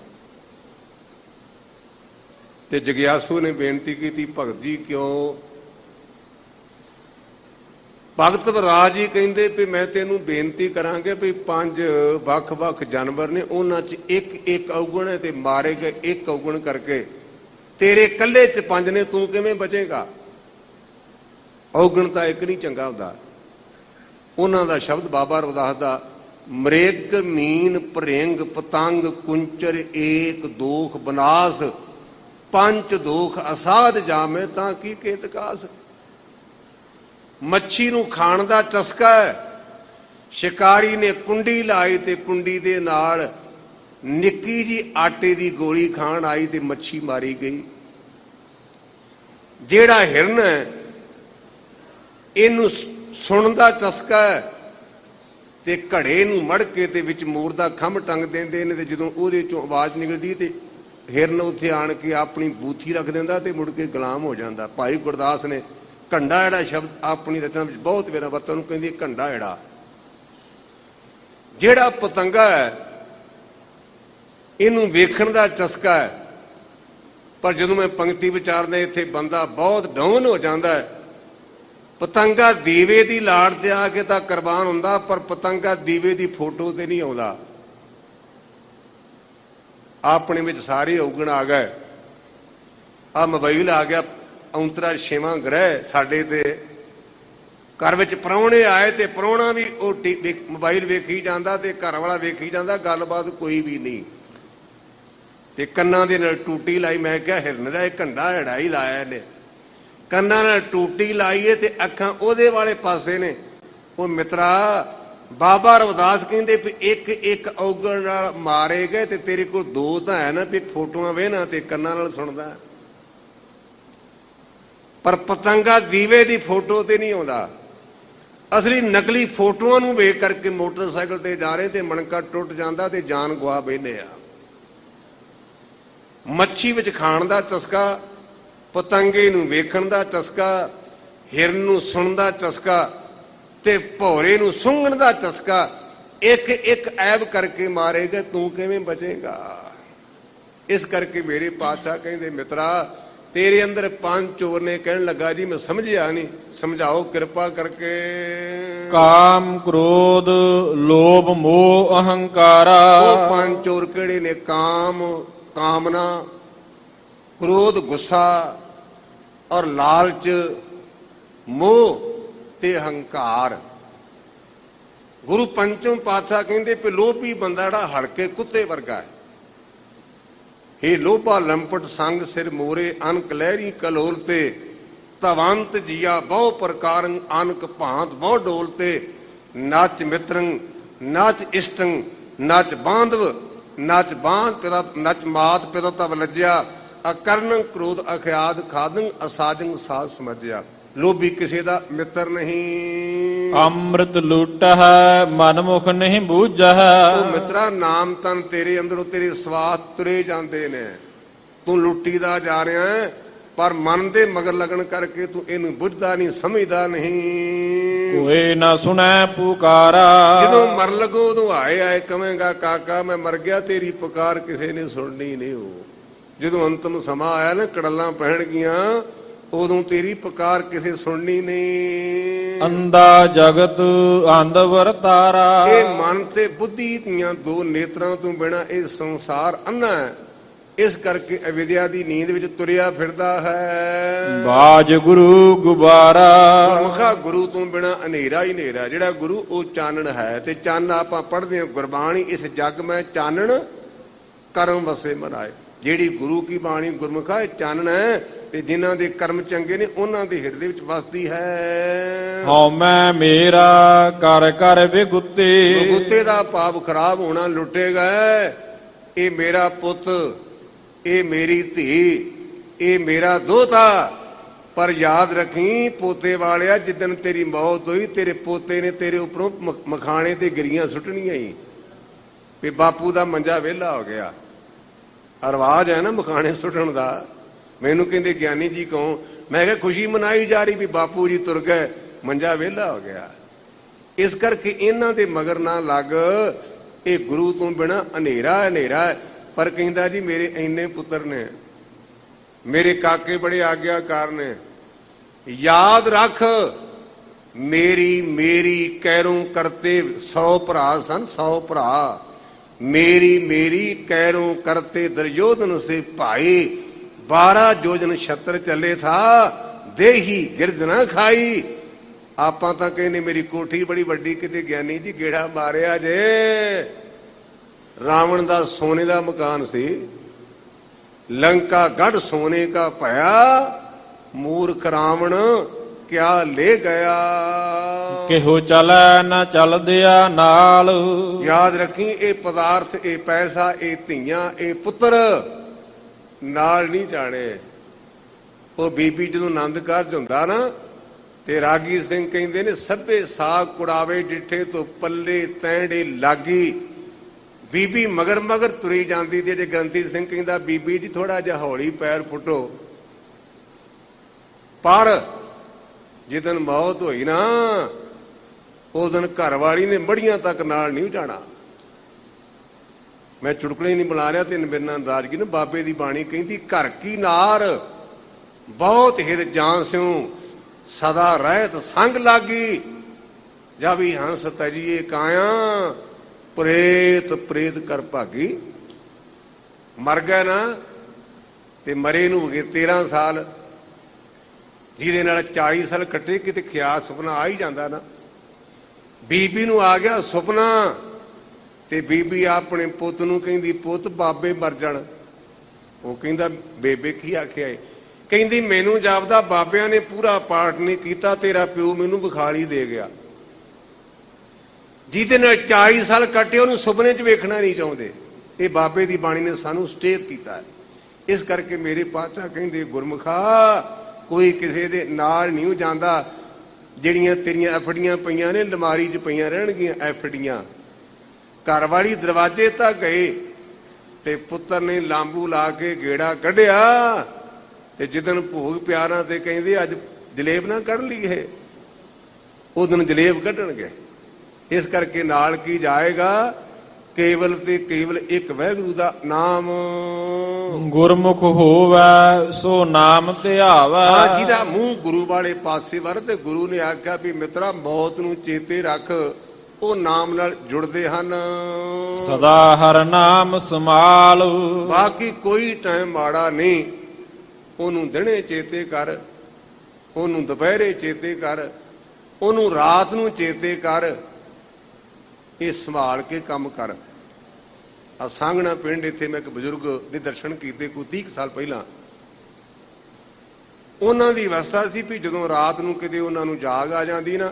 ਤੇ ਜਗਿਆਸੂ ਨੇ ਬੇਨਤੀ ਕੀਤੀ ਭਗਤ ਜੀ ਕਿਉਂ? ਭਗਤ ਰਵਿਦਾਸ ਜੀ ਕਹਿੰਦੇ ਵੀ ਮੈਂ ਤੈਨੂੰ ਬੇਨਤੀ ਕਰਾਂਗੇ ਵੀ ਪੰਜ ਵੱਖ-ਵੱਖ ਜਾਨਵਰ ਨੇ, ਉਹਨਾਂ 'ਚ ਇੱਕ ਔਗਣ ਹੈ ਤੇ ਮਾਰੇ ਗਏ ਇੱਕ ਔਗਣ ਕਰਕੇ ਤੇਰੇ ਇਕੱਲੇ 'ਚ ਪੰਜ ਨੇ, ਤੂੰ ਕਿਵੇਂ ਬਚੇਗਾ? ਔਗਣ ਤਾਂ ਇੱਕ ਨਹੀਂ ਚੰਗਾ ਹੁੰਦਾ। ਉਹਨਾਂ ਦਾ ਸ਼ਬਦ ਬਾਬਾ ਰਵਿਦਾਸ ਦਾ, ਮ੍ਰਿਗ ਮੀਨ ਭ੍ਰਿੰਗ ਪਤੰਗ ਕੁੰਚਰ ਏਕ ਦੋਖ ਬਨਾਸ, ਪੰਜ ਦੋਖ ਅਸਾਧ ਜਾਮੇ ਤਾਂ ਕੀ ਕੇਤਕਾਸ। ਮੱਛੀ ਨੂੰ ਖਾਣ ਦਾ ਚਸਕਾ ਹੈ। ਸ਼ਿਕਾਰੀ ਨੇ ਕੁੰਡੀ ਲਾਈ ਤੇ ਕੁੰਡੀ ਦੇ ਨਾਲ ਨਿੱਕੀ ਜੀ ਆਟੇ ਦੀ ਗੋਲੀ ਖਾਣ ਆਈ ਤੇ ਮੱਛੀ ਮਾਰੀ ਗਈ। ਜਿਹੜਾ ਹਿਰਨ ਹੈ ਇਹਨੂੰ ਸੁਣਨ ਦਾ ਚਸਕਾ ਹੈ ਤੇ ਘੜੇ ਨੂੰ ਮੜ ਕੇ ਤੇ ਵਿੱਚ ਮੋਰ ਦਾ ਖੰਭ ਟੰਗ ਦਿੰਦੇ ਨੇ, ਤੇ ਜਦੋਂ ਉਹਦੇ ਚੋਂ ਆਵਾਜ਼ ਨਿਕਲਦੀ ਤੇ ਹਿਰਨ ਉੱਥੇ ਆਣ ਕੇ ਆਪਣੀ ਬੂਥੀ ਰੱਖ ਦਿੰਦਾ ਤੇ ਮੁੜ ਕੇ ਗੁਲਾਮ ਹੋ ਜਾਂਦਾ। ਭਾਈ ਗੁਰਦਾਸ ਨੇ ਘੰਡਾ ਏੜਾ ਸ਼ਬਦ ਆਪਣੀ ਰਚਨਾ ਵਿੱਚ ਬਹੁਤ ਵੇਰਾ ਵਰਤਿਆ, ਉਹਨੂੰ ਕਹਿੰਦੀ ਘੰਡਾ ਏੜਾ। ਜਿਹੜਾ ਪਤੰਗਾ ਹੈ ਇਹਨੂੰ ਵੇਖਣ ਦਾ ਚਸਕਾ ਹੈ, ਪਰ ਜਦੋਂ ਮੈਂ ਪੰਕਤੀ ਵਿਚਾਰਦਾ ਇੱਥੇ ਬੰਦਾ ਬਹੁਤ ਡਾਊਨ ਹੋ ਜਾਂਦਾ ਹੈ। ਪਤੰਗਾ ਦੀਵੇ ਦੀ ਲਾੜ ਤੇ ਆ ਕੇ ਤਾਂ ਕੁਰਬਾਨ ਹੁੰਦਾ, ਪਰ ਪਤੰਗਾ ਦੀਵੇ ਦੀ ਫੋਟੋ ਤੇ ਨਹੀਂ ਆਉਂਦਾ। ਆਪਣੇ ਵਿੱਚ ਸਾਰੇ ਔਗਣ ਆ ਗਏ, ਆ ਮੋਬਾਈਲ ਆ ਗਿਆ, ਔਂਤਰਾ 6ਵਾਂ ਗ੍ਰਹਿ ਸਾਡੇ ਤੇ। ਘਰ ਵਿੱਚ ਪ੍ਰਾਹੁਣੇ ਆਏ ਤੇ ਪ੍ਰਾਹੁਣਾ ਵੀ ਉਹ ਮੋਬਾਈਲ ਵੇਖੀ ਜਾਂਦਾ ਤੇ ਘਰ ਵਾਲਾ ਵੇਖੀ ਜਾਂਦਾ, ਗੱਲਬਾਤ ਕੋਈ ਵੀ ਨਹੀਂ। ਤੇ ਕੰਨਾਂ ਦੇ ਨਾਲ ਟੂਟੀ ਲਾਈ, ਮੈਂ ਕਿਹਾ ਹਿਰਨ ਦਾ ਇਹ ਘੰਡਾ ਏੜਾ ਹੀ ਲਾਇਆ ਇਹਨੇ। ਕੰਨਾਂ ਨਾਲ ਟੂਟੀ ਲਾਈਏ ਤੇ ਅੱਖਾਂ ਉਹਦੇ ਵਾਲੇ ਪਾਸੇ ਨੇ। ਉਹ ਮਿੱਤਰਾ ਬਾਬਾ ਰਵਿਦਾਸ ਕਹਿੰਦੇ ਵੀ ਇੱਕ ਇੱਕ ਔਗਣ ਨਾਲ ਮਾਰੇ ਗਏ, ਤੇ ਤੇਰੇ ਕੋਲ ਦੋ ਤਾਂ ਹੈ ਨਾ, ਵੀ ਫੋਟੋਆਂ ਵੇਖਣਾ ਤੇ ਕੰਨਾਂ ਨਾਲ ਸੁਣਦਾ। ਪਰ ਪਤੰਗਾ ਦੀਵੇ ਦੀ ਫੋਟੋ ਤੇ ਨਹੀਂ ਆਉਂਦਾ। ਅਸਲੀ ਨਕਲੀ ਫੋਟੋਆਂ ਨੂੰ ਵੇਖ ਕਰਕੇ ਮੋਟਰਸਾਈਕਲ ਤੇ ਜਾ ਰਹੇ ਤੇ ਮਣਕਾ ਟੁੱਟ ਜਾਂਦਾ ਤੇ ਜਾਨ ਗਵਾ ਬੈਠੇ ਆ। ਮੱਛੀ ਵਿੱਚ ਖਾਣ ਦਾ ਚਸਕਾ, ਪਤੰਗੇ ਨੂੰ ਵੇਖਣ ਦਾ ਚਸਕਾ, ਹਿਰਨ ਨੂੰ ਸੁਣਨ ਦਾ ਚਸਕਾ ਤੇ ਭੌਰੇ ਨੂੰ ਸੁੰਘਣ ਦਾ ਚਸਕਾ। ਇੱਕ ਇੱਕ ਐਬ ਕਰਕੇ ਮਾਰੇਗਾ, ਤੂੰ ਕਿਵੇਂ ਬਚੇਗਾ? ਇਸ ਕਰਕੇ ਮੇਰੇ ਪਾਤਸ਼ਾਹ ਕਹਿੰਦੇ ਮਿੱਤਰਾ ਤੇਰੇ ਅੰਦਰ ਪੰਜ ਚੋਰ ਨੇ। ਕਹਿਣ ਲੱਗਾ ਜੀ ਮੈਂ ਸਮਝਿਆ ਨਹੀਂ, ਸਮਝਾਓ ਕਿਰਪਾ ਕਰਕੇ। ਕਾਮ ਕ੍ਰੋਧ ਲੋਭ ਮੋਹ ਅਹੰਕਾਰਾ। ਉਹ ਪੰਜ ਚੋਰ ਕਿਹੜੇ ਨੇ? ਕਾਮ ਕਾਮਨਾ, ਕ੍ਰੋਧ ਗੁੱਸਾ, ਔਰ ਲਾਲਚ, ਮੋਹ ਤੇ ਹੰਕਾਰ। ਗੁਰੂ ਪੰਚਮ ਪਾਤਸ਼ਾਹ ਕਹਿੰਦੇ ਵੀ ਲੋਭੀ ਬੰਦਾ ਜਿਹੜਾ ਹਲਕੇ ਕੁੱਤੇ ਵਰਗਾ ਹੈ। ਇਹ ਲੋਭਾ ਲੰਪਟ ਸੰਗ ਸਿਰ ਮੋਰੇ, ਅਨਕ ਲਹਿਰੀ ਕਲੋਲ ਤੇ ਤਵੰਤ ਜੀਆ ਬਹੁ ਪ੍ਰਕਾਰ ਅਨਕ ਭਾਂਤ ਬਹੁ ਡੋਲ ਤੇ। ਨਚ ਮਿੱਤਰੰ ਨਚ ਇਸ਼ਟੰ ਨਚ ਬਾਂਧਵ ਨਚ ਬਾਂਧ ਪਿਤਾ ਨਚ ਮਾਤ ਪਿਤਾ ਤਵ ਲੱਜਿਆ। ਅਕਰਨ ਕ੍ਰੋਧ ਅਖਿਆਦ ਖਾਦੰ ਅਸਾਜੰ ਸਾਧ ਸਮਝਿਆ। ਲੋਭੀ ਕਿਸੇ ਦਾ ਮਿੱਤਰ ਨਹੀਂ। ਅੰਮ੍ਰਿਤ ਲੁਟਹਿ ਮਨਮੁਖ ਨਹੀਂ ਬੂਝਹਿ। ਉਹ ਮਿੱਤਰਾ ਨਾਮ ਤਨ ਤੇਰੇ ਅੰਦਰੋਂ ਤੇਰੇ ਸਵਾਦ ਤੁਰੇ ਜਾਂਦੇ ਨੇ, ਤੂੰ ਲੁੱਟੀ ਦਾ ਜਾ ਰਿਹਾ ਹੈ, ਪਰ ਮਨ ਦੇ ਮਗਰ ਲੱਗਣ ਕਰਕੇ ਤੂੰ ਇਹਨੂੰ ਬੁੱਝਦਾ ਨਹੀਂ, ਸਮਝਦਾ ਨਹੀਂ। ਕੋਈ ਨਾ ਸੁਣੈ ਪੁਕਾਰਾ। ਜਦੋਂ ਮਰ ਲੱਗੋ ਉਦੋਂ ਆਏ ਕਵੇਂਗਾ ਕਾਕਾ ਮੈਂ ਮਰ ਗਿਆ, ਤੇਰੀ ਪੁਕਾਰ ਕਿਸੇ ਨੇ ਸੁਣਨੀ ਨਹੀਂ। ਉਹ ਜਦੋਂ ਅੰਤਮ ਸਮਾਂ ਆਇਆ ਨਾ, ਕੜਲਾਂ ਪਹਿਣਗੀਆਂ, ਉਦੋਂ ਤੇਰੀ ਪੁਕਾਰ ਕਿਸੇ ਸੁਣਨੀ ਨਹੀਂ। ਅੰਧਾ ਜਗਤ ਅੰਧ ਵਰਤਾਰਾ। ਇਹ ਮਨ ਤੇ ਬੁੱਧੀ ਦੀਆਂ ਦੋ ਨੇਤਰਾਂ ਤੋਂ ਬਿਨਾਂ ਇਹ ਸੰਸਾਰ ਅੰਨਾ ਹੈ। ਇਸ ਕਰਕੇ ਅਵਿਦਿਆ ਦੀ ਨੀਂਦ ਵਿੱਚ ਤੁਰਿਆ ਫਿਰਦਾ ਹੈ। ਬਾਜ ਗੁਰੂ ਗੁਬਾਰਾ। ਗੁਰਮੁਖਾ ਗੁਰੂ ਤੋਂ ਬਿਨਾਂ ਹਨੇਰਾ ਹੀ ਹਨੇਰਾ। ਜਿਹੜਾ ਗੁਰੂ ਉਹ ਚਾਨਣ ਹੈ, ਤੇ ਚੰਨ ਆਪਾਂ ਪੜ੍ਹਦੇ ਹਾਂ ਗੁਰਬਾਣੀ, ਇਸ ਜੱਗ ਮੈਂ ਚਾਨਣ ਕਰਮ ਵਸੇ ਮਰਾਏ। ਜਿਹੜੀ ਗੁਰੂ ਕੀ ਬਾਣੀ ਗੁਰਮੁਖਾ ਇਹ ਚਾਨਣ ਹੈ, ਤੇ ਜਿਨ੍ਹਾਂ ਦੇ ਕਰਮ ਚੰਗੇ ਨੇ ਉਹਨਾਂ ਦੇ ਹਿਰਦੇ ਵਿੱਚ ਵਸਦੀ ਹੈ। ਹਉਮੈ ਮੇਰਾ ਕਰ ਕਰ ਵਿਗੁੱਤੇ। ਵਿਗੁੱਤੇ ਦਾ ਪਾਪ ਖਰਾਬ ਹੋਣਾ, ਲੁੱਟੇ ਗਏ। ਇਹ ਮੇਰਾ ਪੁੱਤ, ਇਹ ਮੇਰੀ ਧੀ, ਇਹ ਮੇਰਾ ਦੋਤਾ। ਪਰ ਯਾਦ ਰੱਖੀ ਪੋਤੇ ਵਾਲਿਆ, ਜਿੱਦਣ ਤੇਰੀ ਮੌਤ ਹੋਈ ਤੇਰੇ ਪੋਤੇ ਨੇ ਤੇਰੇ ਉੱਪਰੋਂ ਮਖਾਣੇ ਤੇ ਗਿਰੀਆਂ ਸੁੱਟਣੀਆਂ ਹੀ ਵੀ ਬਾਪੂ ਦਾ ਮੰਜਾ ਵਿਹਲਾ ਹੋ ਗਿਆ। ਰਿਵਾਜ ਹੈ ਨਾ ਮਖਾਣੇ ਸੁੱਟਣ ਦਾ। ਮੈਨੂੰ ਕਹਿੰਦੇ ਗਿਆਨੀ ਜੀ ਕਹੋ, ਮੈਂ ਕਿਹਾ ਖੁਸ਼ੀ ਮਨਾਈ ਜਾ ਰਹੀ ਵੀ ਬਾਪੂ ਜੀ ਤੁਰ ਗਏ, ਮੰਜਾ ਵਿਹਲਾ ਹੋ ਗਿਆ। ਇਸ ਕਰਕੇ ਇਹਨਾਂ ਦੇ ਮਗਰ ਨਾ ਲੱਗ। ਇਹ ਗੁਰੂ ਤੋਂ ਬਿਨਾਂ ਹਨੇਰਾ ਹਨੇਰਾ ਹੈ। ਪਰ ਕਹਿੰਦਾ ਜੀ ਮੇਰੇ ਇੰਨੇ ਪੁੱਤਰ ਨੇ, ਮੇਰੇ ਕਾਕੇ ਬੜੇ ਆਗਿਆਕਾਰ ਨੇ। ਯਾਦ ਰੱਖ ਮੇਰੀ ਮੇਰੀ ਕੈਰੋਂ ਕਰਤੇ 100 ਭਰਾ ਸਨ, 100 ਭਰਾ। ਮੇਰੀ ਮੇਰੀ ਕੈਰੋਂ ਕਰਤੇ ਦੁਰਯੋਧਨ ਸੇ ਭਾਈ। 12 ਜੋਜਨ ਛਤਰ ਚੱਲੇ ਥਾ, ਦੇਹੀ ਗਿਰਦ ਨਾ ਖਾਈ। ਆਪਾਂ ਤਾਂ ਕਹਿੰਦੇ ਮੇਰੀ ਕੋਠੀ ਬੜੀ ਵੱਡੀ, ਕਿਤੇ ਗਿਆਨੀ ਜੀ ਗੇੜਾ ਮਾਰਿਆ ਜੇ। ਰਾਵਣ ਦਾ ਸੋਨੇ ਦਾ ਮਕਾਨ ਸੀ, ਲੰਕਾ ਗੜ ਸੋਨੇ ਕਾ ਭਇਆ। ਮੂਰਖ ਰਾਵਣ ਕਿਆ ਲੈ ਗਿਆ। ਕਿਹੋ ਚਲੈ ਨਾ ਚਲਦਿਆ ਨਾਲ। ਯਾਦ ਰੱਖੀ ਇਹ ਪਦਾਰਥ, ਇਹ ਪੈਸਾ, ਇਹ ਧੀਆਂ, ਇਹ ਪੁੱਤਰ ਨਾਲ ਨਹੀਂ ਜਾਣੇ। ਉਹ ਬੀਬੀ ਜਦੋਂ ਆਨੰਦ ਕਾਰਜ ਹੁੰਦਾ ਨਾ, ਤੇ ਰਾਗੀ ਸਿੰਘ ਕਹਿੰਦੇ ਨੇ ਸਭੇ ਸਾਗ ਕੁੜਾਵੇ ਡਿੱਠੇ ਤੋਂ ਪੱਲੇ ਤੈਂਡੇ ਲਾਗੀ। ਬੀਬੀ ਮਗਰ ਮਗਰ ਤੁਰੀ ਜਾਂਦੀ ਤੇ ਜੇ ਗ੍ਰੰਥੀ ਸਿੰਘ ਕਹਿੰਦਾ ਬੀਬੀ ਜੀ ਥੋੜਾ ਜਿਹਾ ਹੌਲੀ ਪੈਰ ਪੁੱਟੋ। ਪਰ ਜਿੱਦਣ ਮੌਤ ਹੋਈ ਨਾ ਉਸ ਦਿਨ ਘਰ ਵਾਲੀ ਨੇ ਮੜੀਆਂ ਤੱਕ ਨਾਲ ਨਹੀਂ ਜਾਣਾ। ਮੈਂ ਚੁਟਕਲੇ ਨਹੀਂ ਬੁਲਾ ਰਿਹਾ ਤੇ ਮੇਰੇ ਨਾਲ ਨਾਰਾਜ਼ਗੀ ਨਾ। ਬਾਬੇ ਦੀ ਬਾਣੀ ਕਹਿੰਦੀ ਘਰ ਕੀ ਨਾਰ ਬਹੁਤ ਹਿਤ ਜਾਨ ਸਿਉ ਸਦਾ ਰਹਿਤ ਸੰਗ ਲਾਗੀ। ਜਾ ਵੀ ਹੰਸ ਤਜੀਏ ਕਾਇਆ ਪ੍ਰੇਤ ਪ੍ਰੇਤ ਕਰ ਭਾਗੀ। ਮਰ ਗਿਆ ਨਾ ਤੇ ਮਰੇ ਨੂੰ ਹੋ ਗਏ 13 ਸਾਲ, ਜਿਹਦੇ ਨਾਲ 40 ਸਾਲ ਕੱਟੇ। ਕਿਤੇ ਖਿਆਲ ਸੁਪਨਾ ਆ ਹੀ ਜਾਂਦਾ ਨਾ। ਬੀਬੀ ਨੂੰ ਆ ਗਿਆ ਸੁਪਨਾ ਤੇ ਬੀਬੀ ਆਪਣੇ ਪੁੱਤ ਨੂੰ ਕਹਿੰਦੀ ਪੁੱਤ ਬਾਬੇ ਮਰ ਜਾਣ। ਉਹ ਕਹਿੰਦਾ ਬੇਬੇ ਕੀ ਆਖਿਆ ਏ? ਕਹਿੰਦੀ ਮੈਨੂੰ ਜਾਪਦਾ ਬਾਬਿਆਂ ਨੇ ਪੂਰਾ ਪਾਠ ਨਹੀਂ ਕੀਤਾ, ਤੇਰਾ ਪਿਓ ਮੈਨੂੰ ਬੁਖਾਰੀ ਦੇ ਗਿਆ। ਜਿਹਦੇ ਨਾਲ 40 ਸਾਲ ਕੱਟੇ ਉਹਨੂੰ ਸੁਪਨੇ 'ਚ ਵੇਖਣਾ ਨਹੀਂ ਚਾਹੁੰਦੇ। ਇਹ ਬਾਬੇ ਦੀ ਬਾਣੀ ਨੇ ਸਾਨੂੰ ਸੁਚੇਤ ਕੀਤਾ ਹੈ। ਇਸ ਕਰਕੇ ਮੇਰੇ ਪਾਤਸ਼ਾਹ ਕਹਿੰਦੇ ਗੁਰਮੁਖਾ ਕੋਈ ਕਿਸੇ ਦੇ ਨਾਲ ਨਹੀਂ ਜਾਂਦਾ। ਜਿਹੜੀਆਂ ਤੇਰੀਆਂ ਐਫਡੀਆਂ ਪਈਆਂ ਨੇ ਅਲਮਾਰੀ 'ਚ ਪਈਆਂ ਰਹਿਣਗੀਆਂ ਐਫਡੀਆਂ। ਘਰ ਵਾਲੀ ਦਰਵਾਜ਼ੇ ਤੱਕ ਗਏ ਤੇ ਪੁੱਤਰ ਨੇ ਲਾਂਬੂ ਲਾ ਕੇ ਗੇੜਾ ਕੱਢਿਆ ਤੇ ਜਿੱਦਣ ਭੋਗ ਪਿਆਰਾਂ ਤੇ ਕਹਿੰਦੇ ਅੱਜ ਜਲੇਬ ਨਾ ਕੱਢ ਲਈਏ, ਉਸ ਦਿਨ ਜਲੇਬ ਕੱਢਣਗੇ। ਇਸ ਕਰਕੇ ਨਾਲ ਕੀ ਜਾਏਗਾ? ਕੇਵਲ ਤੇ ਕੇਵਲ ਇੱਕ ਵਾਹਿਗੁਰੂ ਦਾ ਨਾਮ। ਗੁਰਮੁਖ ਹੋਵੈ ਸੋ ਨਾਮ ਧਿਆਵੈ। ਜਿਹਦਾ ਮੂੰਹ ਗੁਰੂ ਵਾਲੇ ਪਾਸੇ ਵੱਲ, ਤੇ ਗੁਰੂ ਨੇ ਆਖਿਆ ਵੀ ਮਿੱਤਰਾ ਮੌਤ ਨੂੰ ਚੇਤੇ ਰੱਖ, ਉਹ ਨਾਮ ਨਾਲ ਜੁੜਦੇ ਹਨ। ਸਦਾ ਹਰ ਨਾਮ ਸਮਾਲ। ਬਾਕੀ ਕੋਈ ਟਾਈਮ ਮਾੜਾ ਨਹੀਂ। ਉਹਨੂੰ ਦਿਨੇ ਚੇਤੇ ਕਰ, ਉਹਨੂੰ ਦੁਪਹਿਰੇ ਚੇਤੇ ਕਰ, ਉਹਨੂੰ ਰਾਤ ਨੂੰ ਚੇਤੇ ਕਰ। ਇਹ ਸੰਭਾਲ ਕੇ ਕੰਮ ਕਰ। ਆ ਸਾਂਗਣਾ ਪਿੰਡ ਇੱਥੇ ਮੈਂ ਇੱਕ ਬਜ਼ੁਰਗ ਦੇ ਦਰਸ਼ਨ ਕੀਤੇ ਕੋਈ 30 ਸਾਲ ਪਹਿਲਾਂ। ਉਹਨਾਂ ਦੀ ਅਵਸਥਾ ਸੀ ਵੀ ਜਦੋਂ ਰਾਤ ਨੂੰ ਕਿਤੇ ਉਹਨਾਂ ਨੂੰ ਜਾਗ ਆ ਜਾਂਦੀ ਨਾ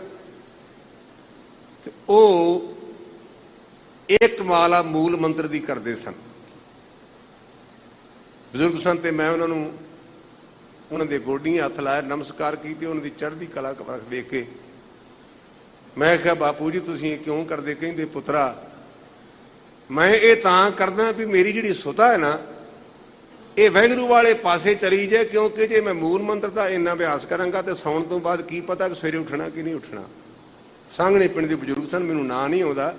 ਤੇ ਉਹ ਇੱਕ ਮਾਲਾ ਮੂਲ ਮੰਤਰ ਦੀ ਕਰਦੇ ਸਨ। ਬਜ਼ੁਰਗ ਸਨ ਤੇ ਮੈਂ ਉਹਨਾਂ ਨੂੰ ਉਹਨਾਂ ਦੇ ਗੋਡੀਆਂ ਹੱਥ ਲਾਇਆ, ਨਮਸਕਾਰ ਕੀਤੇ। ਉਹਨਾਂ ਦੀ ਚੜ੍ਹਦੀ ਕਲਾ ਵੇਖ ਕੇ ਮੈਂ ਕਿਹਾ ਬਾਪੂ ਜੀ ਤੁਸੀਂ ਇਹ ਕਿਉਂ ਕਰਦੇ? ਕਹਿੰਦੇ ਪੁੱਤਰਾ ਮੈਂ ਇਹ ਤਾਂ ਕਰਦਾ ਵੀ ਮੇਰੀ ਜਿਹੜੀ ਸੁਧਾ ਹੈ ਨਾ ਇਹ ਵਾਹਿਗੁਰੂ ਵਾਲੇ ਪਾਸੇ ਚਲੀ ਜਾਏ। ਕਿਉਂਕਿ ਜੇ ਮੈਂ ਮੂਲ ਮੰਤਰ ਦਾ ਇੰਨਾ ਅਭਿਆਸ ਕਰਾਂਗਾ ਤੇ ਸੌਣ ਤੋਂ ਬਾਅਦ ਕੀ ਪਤਾ ਵੀ ਸਵੇਰੇ ਉੱਠਣਾ ਕਿ ਨਹੀਂ ਉੱਠਣਾ। ਸਾਂਗਣੇ ਪਿੰਡ ਦੇ ਬਜ਼ੁਰਗ ਸਨ, ਮੈਨੂੰ ਨਾਂ ਨਹੀਂ ਆਉਂਦਾ।